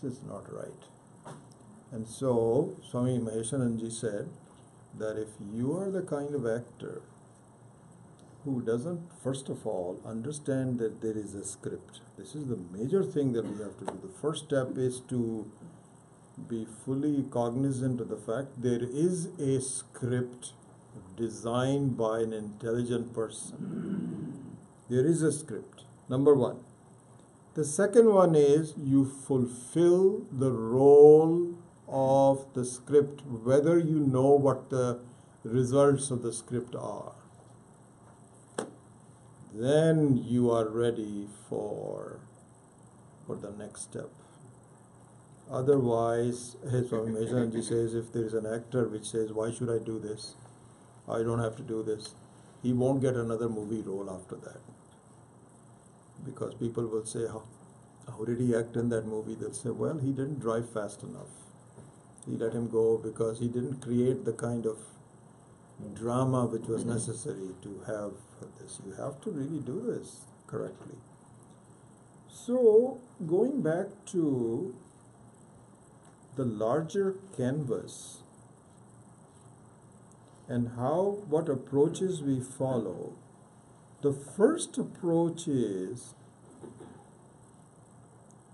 This is not right. And so Swami Maheshananji said that if you are the kind of actor who doesn't, first of all, understand that there is a script. This is the major thing that we have to do. The first step is to be fully cognizant of the fact there is a script designed by an intelligent person. There is a script, number one. The second one is you fulfill the role of the script, whether you know what the results of the script are. Then you are ready for the next step. Otherwise, as Swami Maheshananji says, if there is an actor which says, why should I do this? I don't have to do this. He won't get another movie role after that. Because people will say, how did he act in that movie? They'll say, well, he didn't drive fast enough. He let him go because he didn't create the kind of drama which was necessary to have this. You have to really do this correctly. So, going back to the larger canvas and what approaches we follow, the first approach is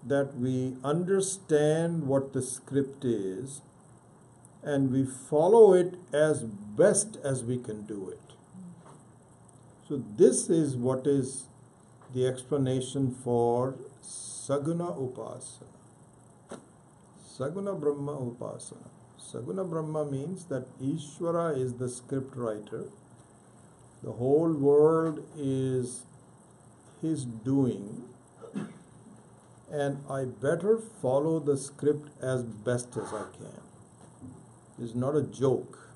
that we understand what the script is and we follow it as best as we can do it. So this is what is the explanation for Saguna Upasana. Saguna Brahma Upasana. Saguna Brahma means that Ishvara is the script writer. The whole world is his doing, and I better follow the script as best as I can. This is not a joke.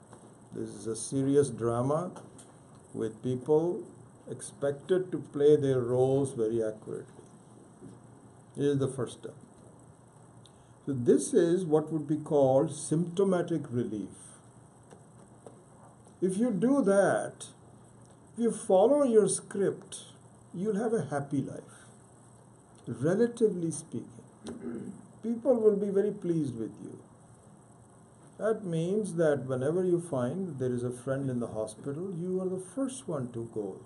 This is a serious drama with people expected to play their roles very accurately. This is the first step. So this is what would be called symptomatic relief. If you do that, if you follow your script, you'll have a happy life. Relatively speaking, people will be very pleased with you. That means that whenever you find there is a friend in the hospital, you are the first one to go.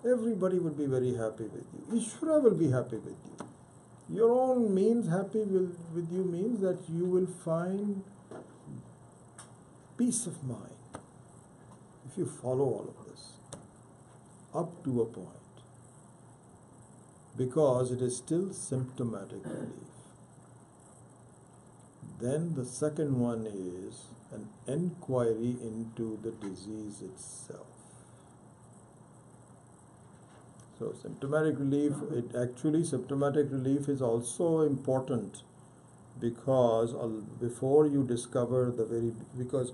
Everybody will be very happy with you. Ishvara will be happy with you. Your own means happy with you means that you will find peace of mind if you follow all of this up to a point, because it is still symptomatic relief. Then the second one is an enquiry into the disease itself. So symptomatic relief, symptomatic relief is also important because before you discover because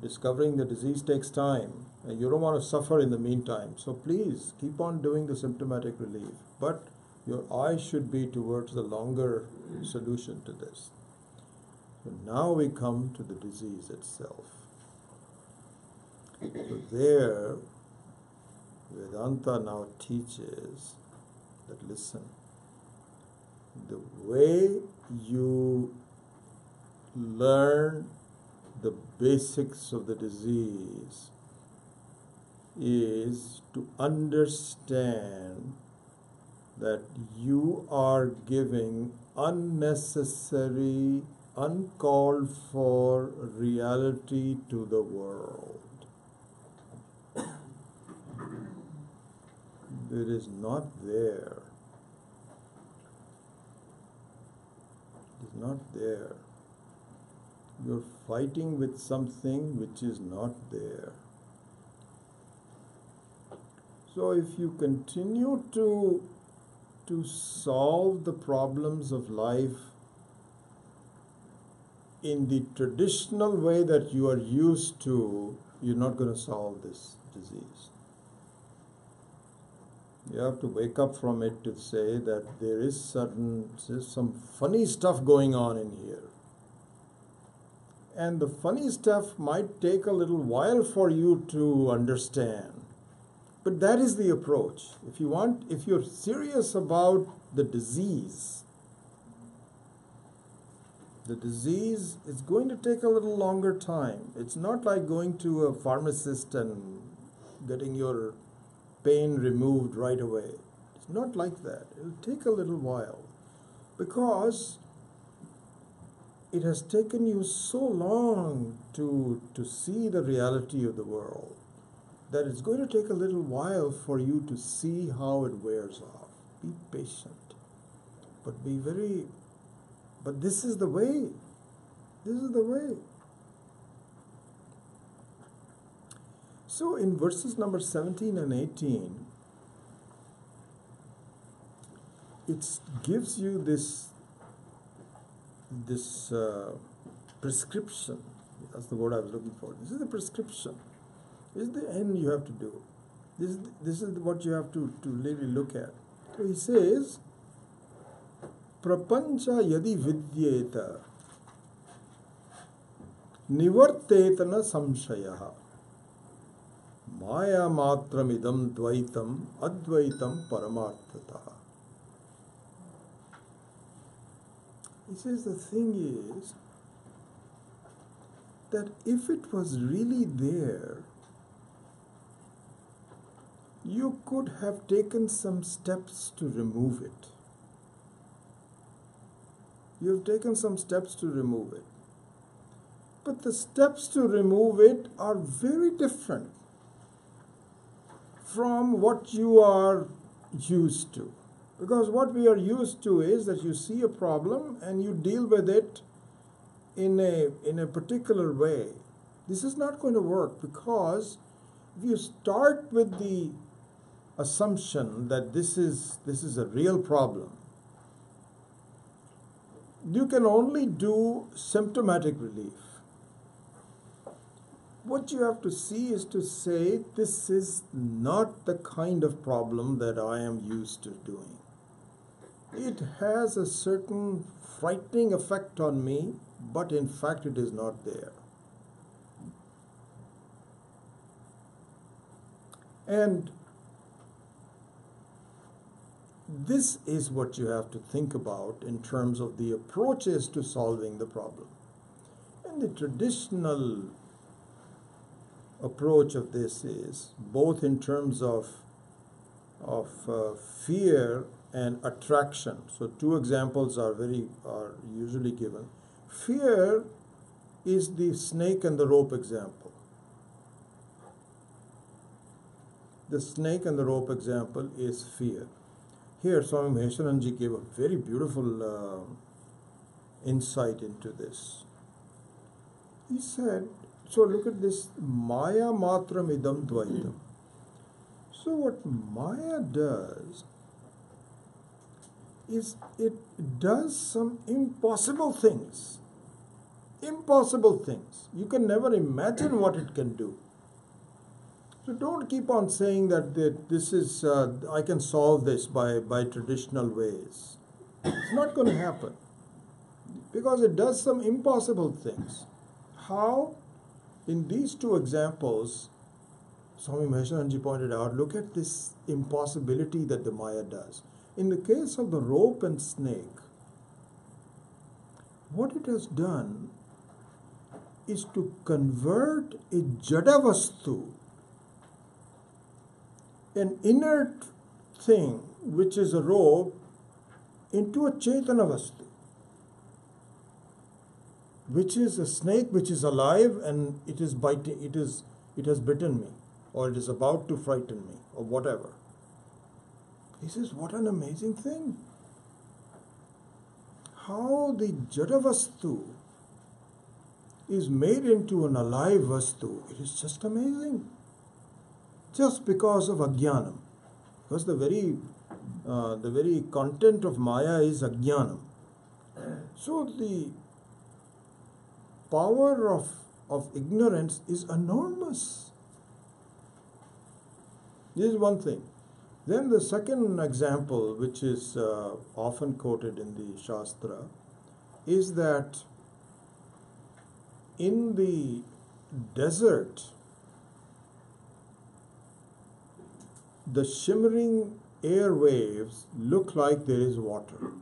discovering the disease takes time and you don't want to suffer in the meantime. So please keep on doing the symptomatic relief, but your eye should be towards the longer solution to this. So now we come to the disease itself. So there, Vedanta now teaches that, listen, the way you learn the basics of the disease is to understand that you are giving unnecessary, uncalled for reality to the world. It is not there. It is not there. You're fighting with something which is not there. So if you continue to solve the problems of life in the traditional way that you are used to, you're not going to solve this disease. You have to wake up from it to say that there's some funny stuff going on in here. And the funny stuff might take a little while for you to understand. But that is the approach. If you're serious about the disease is going to take a little longer time. It's not like going to a pharmacist and getting your pain removed right away. It's not like that. It'll take a little while because it has taken you so long to see the reality of the world that it's going to take a little while for you to see how it wears off. Be patient, but but this is the way. This is the way. So in verses number 17 and 18, it gives you this prescription. That's the word I was looking for. This is the prescription. This is the end you have to do. This is what you have to really look at. So he says, prapancha yadi vidyeta nivartetana samshayaha. Maya matramidam dvaitam advaitam paramarthata. He says the thing is that if it was really there, you could have taken some steps to remove it. You have taken some steps to remove it. But the steps to remove it are very different from what you are used to. Because what we are used to is that you see a problem and you deal with it in a particular way. This is not going to work, because if you start with the assumption that this is a real problem, you can only do symptomatic relief. What you have to see is to say, this is not the kind of problem that I am used to doing. It has a certain frightening effect on me, but in fact it is not there. And this is what you have to think about in terms of the approaches to solving the problem. And the traditional approach of this is both in terms of fear and attraction. So two examples are usually given. Fear is the snake and the rope example. The snake and the rope example is fear. Here Swami Maheswaranji gave a very beautiful insight into this. He said, so look at this, Maya matram idam dvaitam. So what Maya does is it does some impossible things. Impossible things. You can never imagine what it can do. So don't keep on saying that this is, I can solve this by traditional ways. It's not going to happen, because it does some impossible things. How? In these two examples, Swami Maheswaranji pointed out, look at this impossibility that the Maya does. In the case of the rope and snake, what it has done is to convert a jadavastu, an inert thing, which is a rope, into a chetana vastu, which is a snake which is alive and it is biting, it has bitten me, or it is about to frighten me, or whatever. He says, what an amazing thing. How the jadavastu is made into an alive vastu. It is just amazing. Just because of ajnanam. Because the very content of Maya is ajnanam. So the power of ignorance is enormous. This is one thing. Then the second example, which is often quoted in the Shastra, is that in the desert, the shimmering airwaves look like there is water.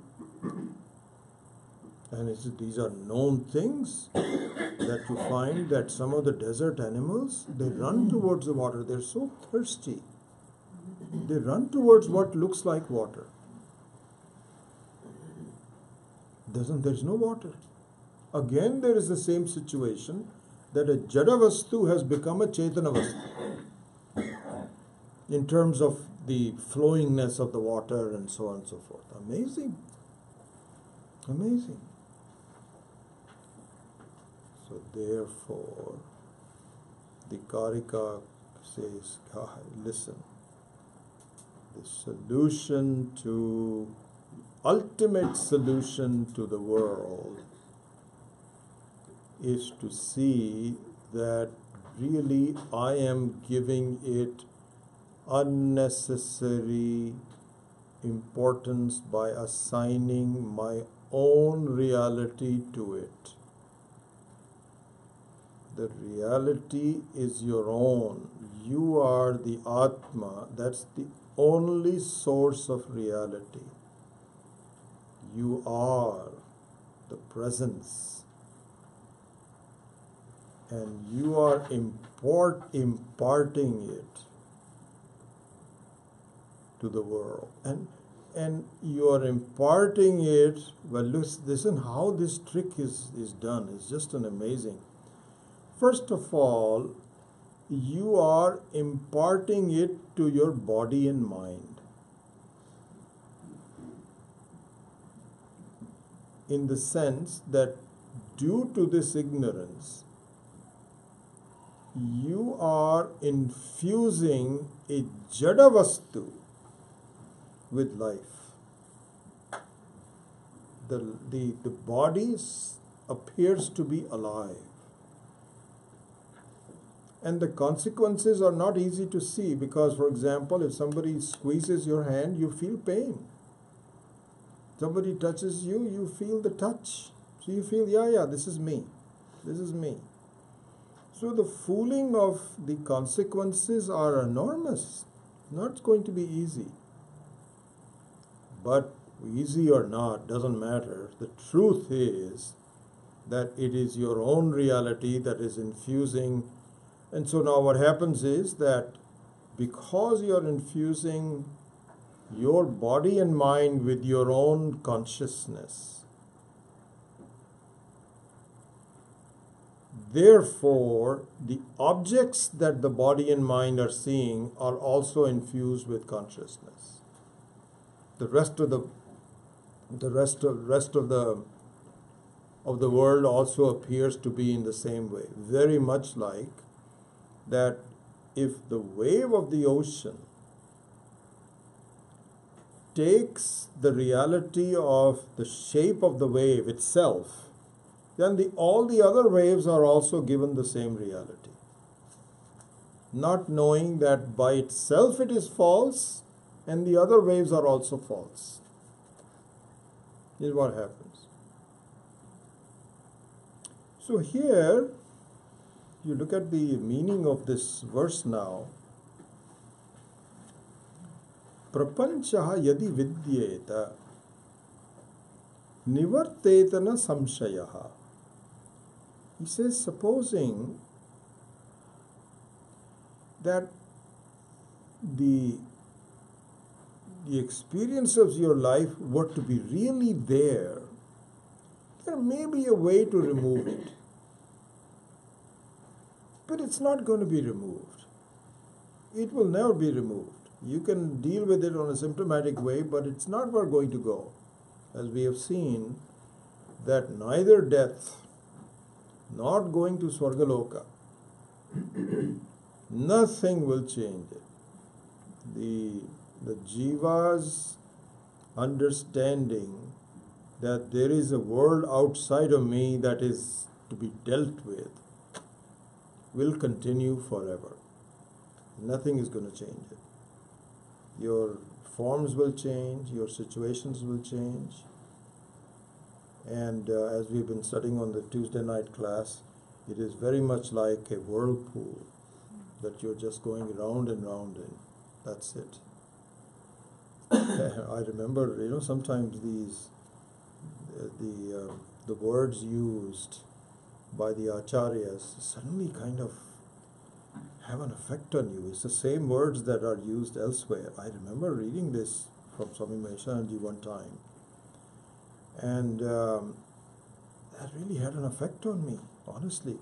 And these are known things that you find that some of the desert animals, they run towards the water. They're so thirsty. They run towards what looks like water. There's no water. Again, there is the same situation that a jadavastu has become a chetana vastu in terms of the flowingness of the water and so on and so forth. Amazing. Amazing. So therefore, the Karika says, listen, the solution to, ultimate solution to the world is to see that really I am giving it unnecessary importance by assigning my own reality to it. The reality is your own. You are the Atma. That's the only source of reality. You are the presence. And you are imparting it to the world. And you are imparting it, well, listen how this trick is done. It's just an amazing. First of all, you are imparting it to your body and mind. In the sense that due to this ignorance, you are infusing a jada vastu with life. The body appears to be alive. And the consequences are not easy to see because, for example, if somebody squeezes your hand, you feel pain. Somebody touches you, you feel the touch. So you feel, yeah, this is me. This is me. So the fooling of the consequences are enormous. Not going to be easy. But easy or not, doesn't matter. The truth is that it is your own reality that is infusing. And so now what happens is that because you're infusing your body and mind with your own consciousness, therefore the objects that the body and mind are seeing are also infused with consciousness. The rest of the world also appears to be in the same way, very much like that if the wave of the ocean takes the reality of the shape of the wave itself, then all the other waves are also given the same reality. Not knowing that by itself it is false and the other waves are also false. This is what happens. So here, you look at the meaning of this verse now. Prapanchaha yadi vidyeta nivartetana samshayaha. He says, supposing that the experience of your life were to be really there may be a way to remove it. But it's not going to be removed. It will never be removed. You can deal with it on a symptomatic way, but it's not where going to go. As we have seen, that neither death, not going to Swargaloka, nothing will change it. The Jiva's understanding that there is a world outside of me that is to be dealt with will continue forever. Nothing is going to change it. Your forms will change, your situations will change. And as we've been studying on the Tuesday night class, it is very much like a whirlpool that you're just going round and round in. That's it. I remember, sometimes the words used by the acharyas suddenly kind of have an effect on you. It's the same words that are used elsewhere. I remember reading this from Swami Maheshanji one time, and that really had an effect on me, honestly.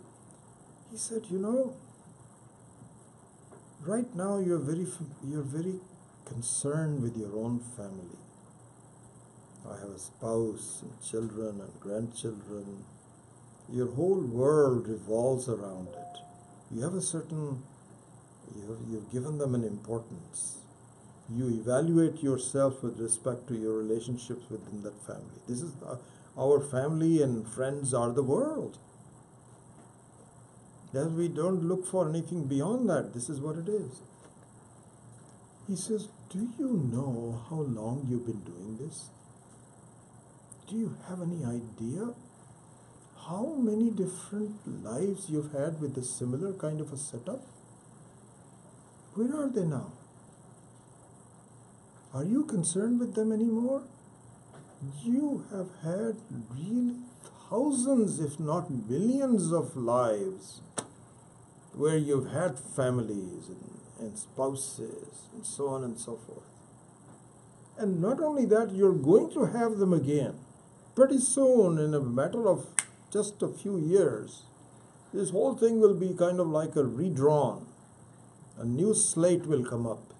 He said, right now you're very concerned with your own family. I have a spouse and children and grandchildren. Your whole world revolves around it. You have you've given them an importance. You evaluate yourself with respect to your relationships within that family. This is our family and friends are the world. Then we don't look for anything beyond that. This is what it is. He says, do you know how long you've been doing this? Do you have any idea how many different lives you've had with a similar kind of a setup? Where are they now? Are you concerned with them anymore? You have had really thousands, if not millions of lives where you've had families and spouses and so on and so forth. And not only that, you're going to have them again. Pretty soon, in a matter of just a few years, this whole thing will be kind of like a redrawn. A new slate will come up.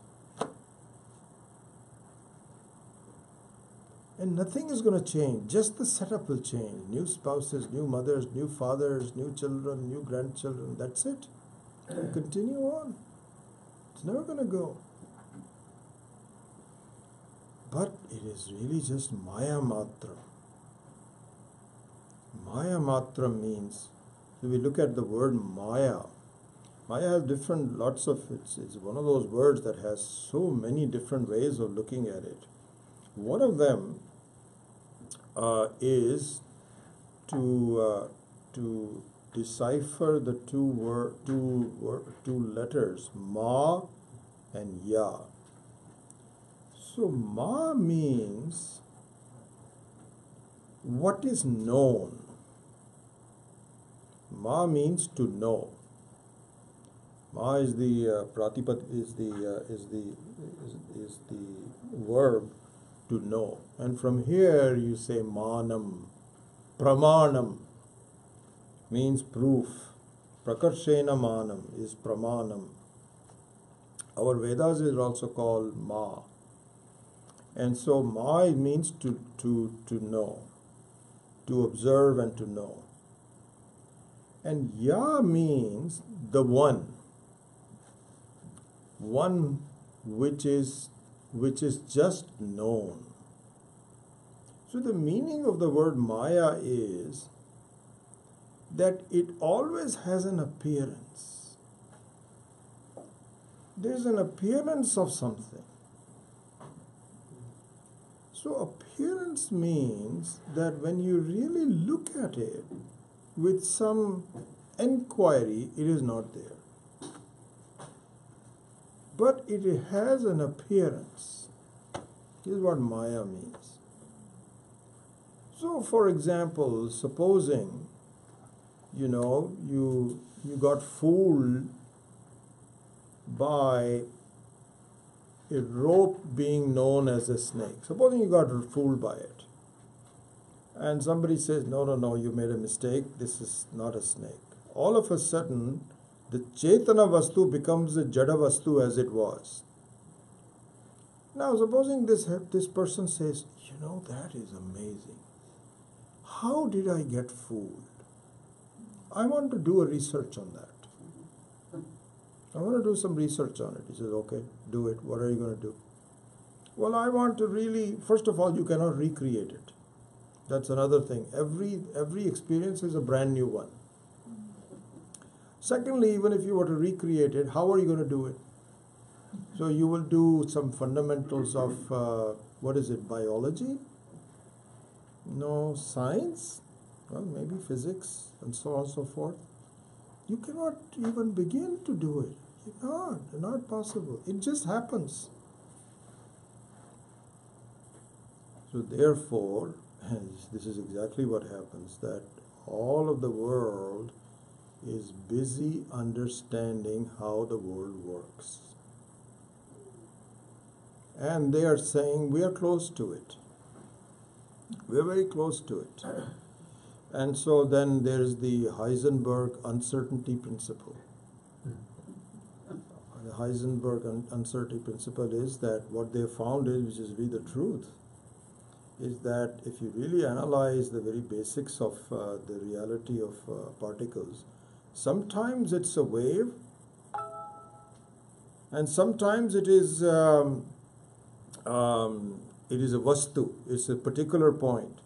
And nothing is going to change, just the setup will change. New spouses, new mothers, new fathers, new children, new grandchildren, that's it. And continue on. It's never going to go. But it is really just Maya Matra. Maya Matra means, if we look at the word Maya, Maya has lots of, it's one of those words that has so many different ways of looking at it. One of them is to decipher the two letters, Ma and Ya. So Ma means what is known. Ma means to know. Ma is the pratipat is the verb to know, and from here you say manam, pramanam means proof. Prakarshena manam is pramanam. Our Vedas is also called Ma, and so Ma means to know, to observe and to know, and Ya means the one which is just known. So the meaning of the word Maya is that it always has an appearance. There's an appearance of something. So appearance means that when you really look at it with some enquiry, it is not there. But it has an appearance. This is what Maya means. So, for example, supposing, you got fooled by a rope being known as a snake. Supposing you got fooled by it. And somebody says, no, you made a mistake. This is not a snake. All of a sudden, the Chetana Vastu becomes the Jada Vastu as it was. Now, supposing this person says, that is amazing. How did I get fooled? I want to do a research on that. I want to do some research on it. He says, okay, do it. What are you going to do? Well, I want to really, first of all, you cannot recreate it. That's another thing. Every experience is a brand new one. Secondly, even if you were to recreate it, how are you going to do it? So you will do some fundamentals of, biology? No, science? Well, maybe physics and so on and so forth. You cannot even begin to do it. It's not possible. It just happens. So therefore, this is exactly what happens, that all of the world is busy understanding how the world works. And they are saying we are close to it. We are very close to it. And so then there is the Heisenberg uncertainty principle. The Heisenberg uncertainty principle is that what they found is, which is really the truth, is that if you really analyze the very basics of the reality of particles, sometimes it's a wave, and sometimes it is a vastu. It's a particular point.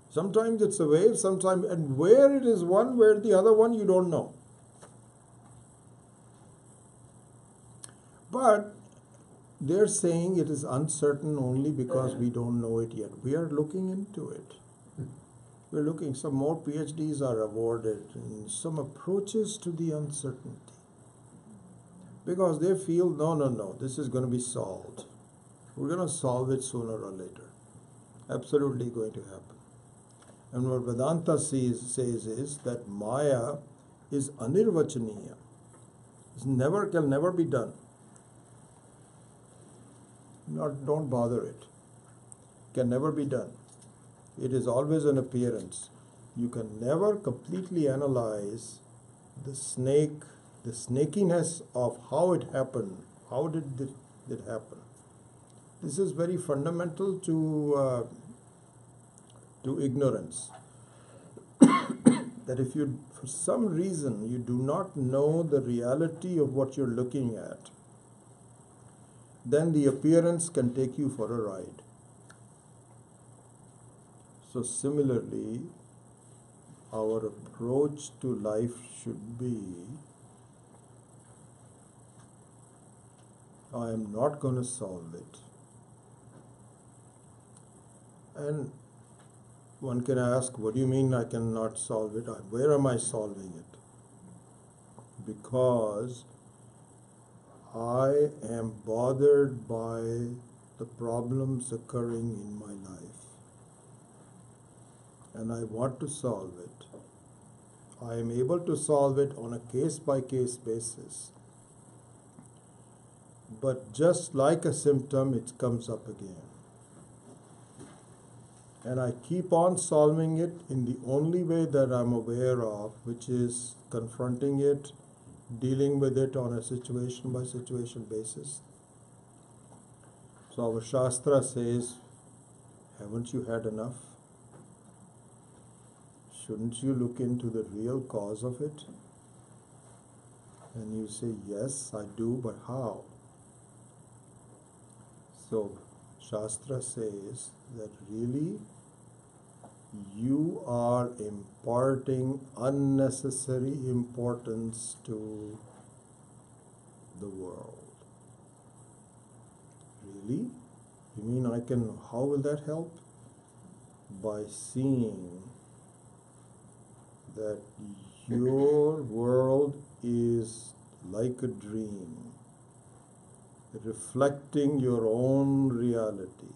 Sometimes it's a wave, sometimes, and where it is one, where the other one, you don't know. But they're saying it is uncertain only because we don't know it yet. We are looking into it. we're looking, some more PhDs are awarded in some approaches to the uncertainty. Because they feel, no, this is going to be solved. We're going to solve it sooner or later. Absolutely going to happen. And what Vedanta says is that Maya is anirvachaniya. Can never be done. Don't bother it. Can never be done. It is always an appearance. You can never completely analyze the snakiness of how it happened. How did it happen? This is very fundamental to ignorance. That if you, for some reason, you do not know the reality of what you're looking at, then the appearance can take you for a ride. So similarly, our approach to life should be, I am not going to solve it. And one can ask, what do you mean I cannot solve it? Where am I solving it? Because I am bothered by the problems occurring in my life. And I want to solve it. I am able to solve it on a case-by-case basis. But just like a symptom, it comes up again. And I keep on solving it in the only way that I'm aware of, which is confronting it, dealing with it on a situation-by-situation basis. So our Shastra says, haven't you had enough? Shouldn't you look into the real cause of it? And you say, yes, I do, but how? So Shastra says that really you are imparting unnecessary importance to the world. Really? You mean how will that help? By seeing that your world is like a dream, reflecting your own reality.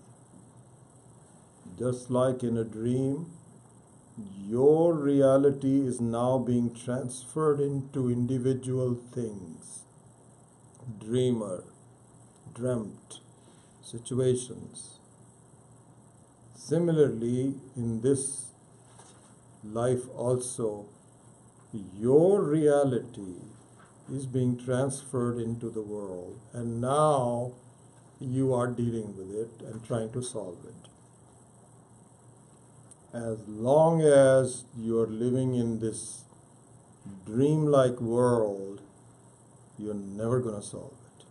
Just like in a dream, your reality is now being transferred into individual things. Dreamer, dreamt, situations. Similarly, in this life also, your reality is being transferred into the world, and now you are dealing with it and trying to solve it. As long as you are living in this dreamlike world, you're never going to solve it.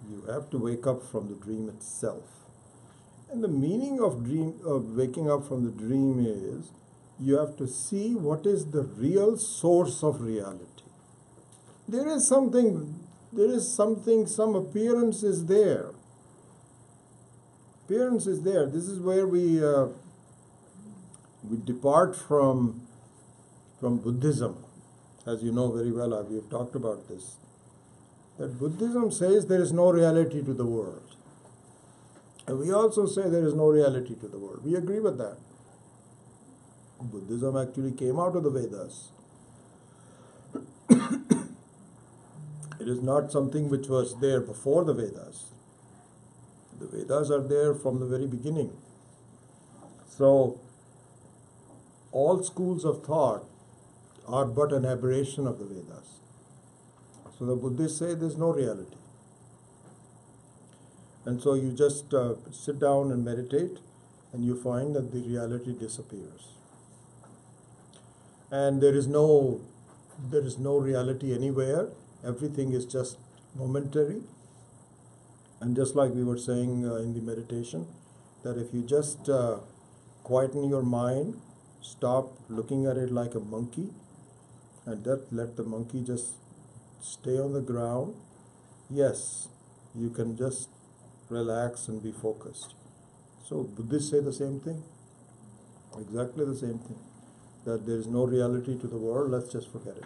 You have to wake up from the dream itself. And the meaning of waking up from the dream is you have to see what is the real source of reality. There is something, some appearance is there. Appearance is there. This is where we depart from Buddhism. As you know very well, we have talked about this. That Buddhism says there is no reality to the world. And we also say there is no reality to the world. We agree with that. Buddhism actually came out of the Vedas. It is not something which was there before the Vedas. The Vedas are there from the very beginning. So, all schools of thought are but an aberration of the Vedas. So the Buddhists say there's no reality. And so you just sit down and meditate, and you find that the reality disappears. And there is no reality anywhere. Everything is just momentary. And just like we were saying in the meditation, that if you just quieten your mind, stop looking at it like a monkey, and let the monkey just stay on the ground, yes, you can just relax and be focused. So Buddhists say the same thing. Exactly the same thing. That there is no reality to the world, let's just forget it.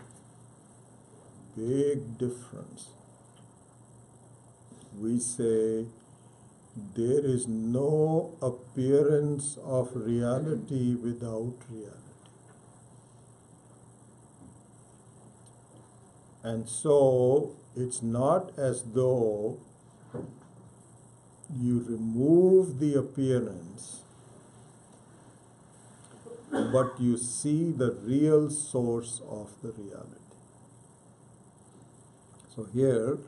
Big difference. We say there is no appearance of reality without reality. And so it's not as though you remove the appearance, but you see the real source of the reality. So here,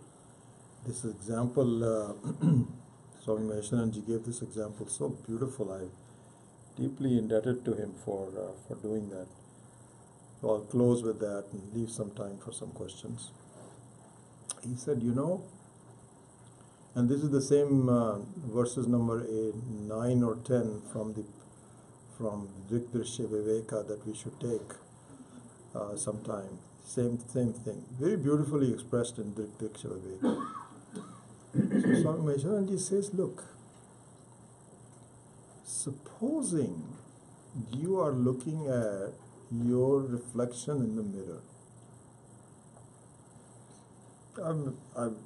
this example, Swami Maheshananji gave this example so beautiful. I'm deeply indebted to him for doing that. So I'll close with that and leave some time for some questions. He said, and this is the same verses number 9 or 10 from Drik-Drishya Viveka that we should take sometime. Same thing. Very beautifully expressed in Drik-Drishya Viveka. So Swami Maheshananji says, look, supposing you are looking at your reflection in the mirror. I've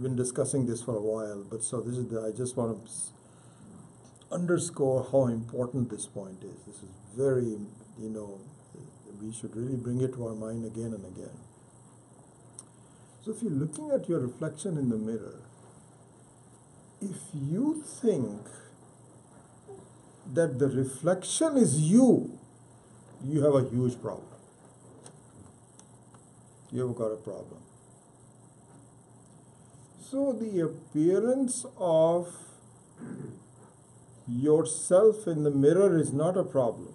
been discussing this for a while, but so this is I just want to underscore how important this point is. This is very, we should really bring it to our mind again and again. So if you're looking at your reflection in the mirror, if you think that the reflection is you have a huge problem. You have got a problem. So the appearance of yourself in the mirror is not a problem.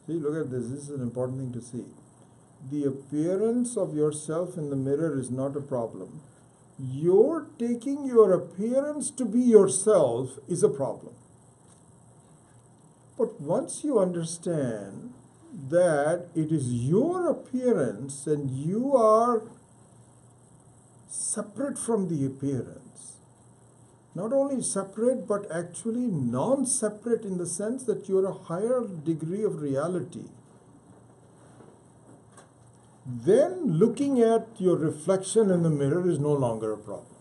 See, look at this. This is an important thing to see. The appearance of yourself in the mirror is not a problem. You're taking your appearance to be yourself is a problem. But once you understand that it is your appearance and you are separate from the appearance, not only separate but actually non-separate in the sense that you are a higher degree of reality, then looking at your reflection in the mirror is no longer a problem.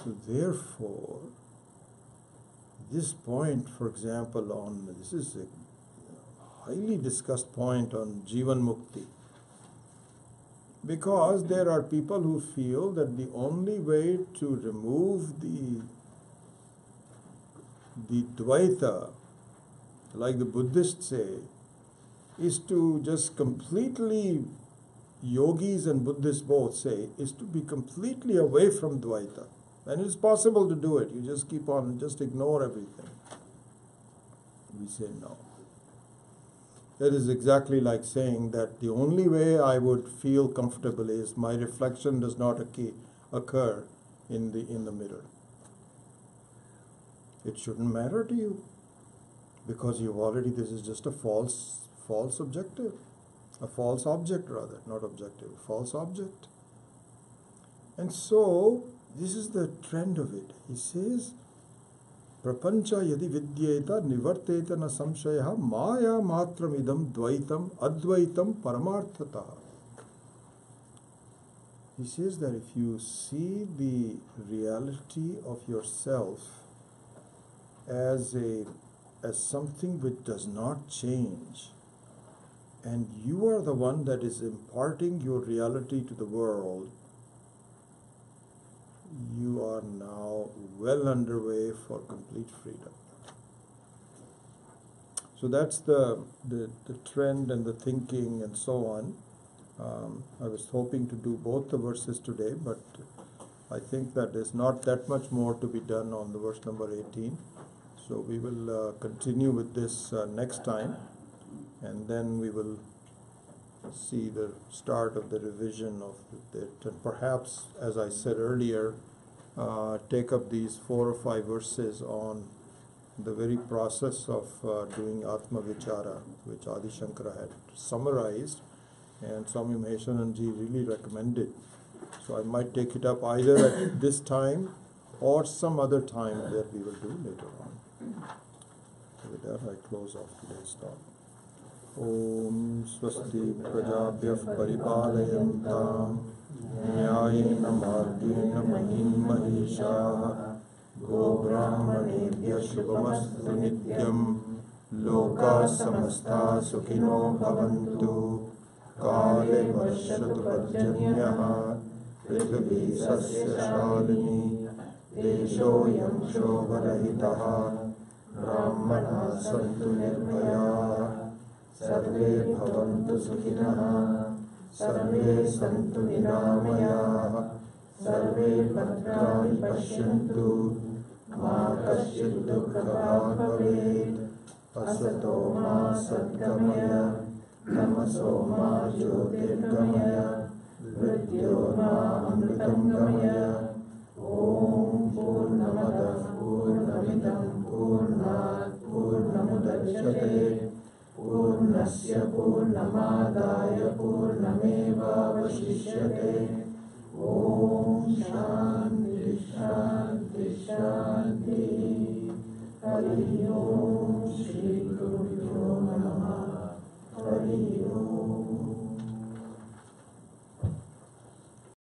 So therefore, this point, for example, this is a highly discussed point on Jivan Mukti. Because there are people who feel that the only way to remove the Dvaita, like the Buddhists say, is to just completely, yogis and Buddhists both say, is to be completely away from Dvaita. And it's possible to do it. You just keep on, just ignore everything. We say no. That is exactly like saying that the only way I would feel comfortable is my reflection does not occur in the mirror. It shouldn't matter to you because you've already, this is just a false objective. A false object rather, not objective, false object. And so, this is the trend of it. He says, Prapancha yadi vidyeta nivarteta na samshayaha maya matramidam dvaitam advaitam paramarthata. He says that if you see the reality of yourself as something which does not change, and you are the one that is imparting your reality to the world, you are now well underway for complete freedom. So that's the trend and the thinking and so on. I was hoping to do both the verses today, but I think that there's not that much more to be done on the verse number 18. So we will continue with this next time, and then we will see the start of the revision of it, and perhaps, as I said earlier, take up these 4 or 5 verses on the very process of doing Atma Vichara, which Adi Shankara had summarized, and Swami Maheshananji really recommended. So I might take it up either at this time or some other time that we will do later on. With that, I close off today's talk. Om Swasti Prajabhyah Paripalayam Nyayena Margena Mahim Mahishaha Go Brahmanebhyah Shubhamastu Nityam Loka Samastha Sukhino Bhavantu Kale Varshatu Parjanyaha Prithvi Sasya Shalini Deshoyam Shobharahitaha Brahmana Santu Nirmaya Sarve Bhavantu Sukhinah Sarve Santu Niramaya Sarve Bhadrani Pashyantu Ma Kasyid Dukkha Bhavet Asato Ma Satgamaya Tamaso Ma Jyotirgamaya Mrityo Ma Amritam Gamaya Om Purnamada Purnamidam Purnat Purnamudachyate Purnasya Purnamadaya Purnameva Vashishyate Om Shanti Shanti Shanti Hari Om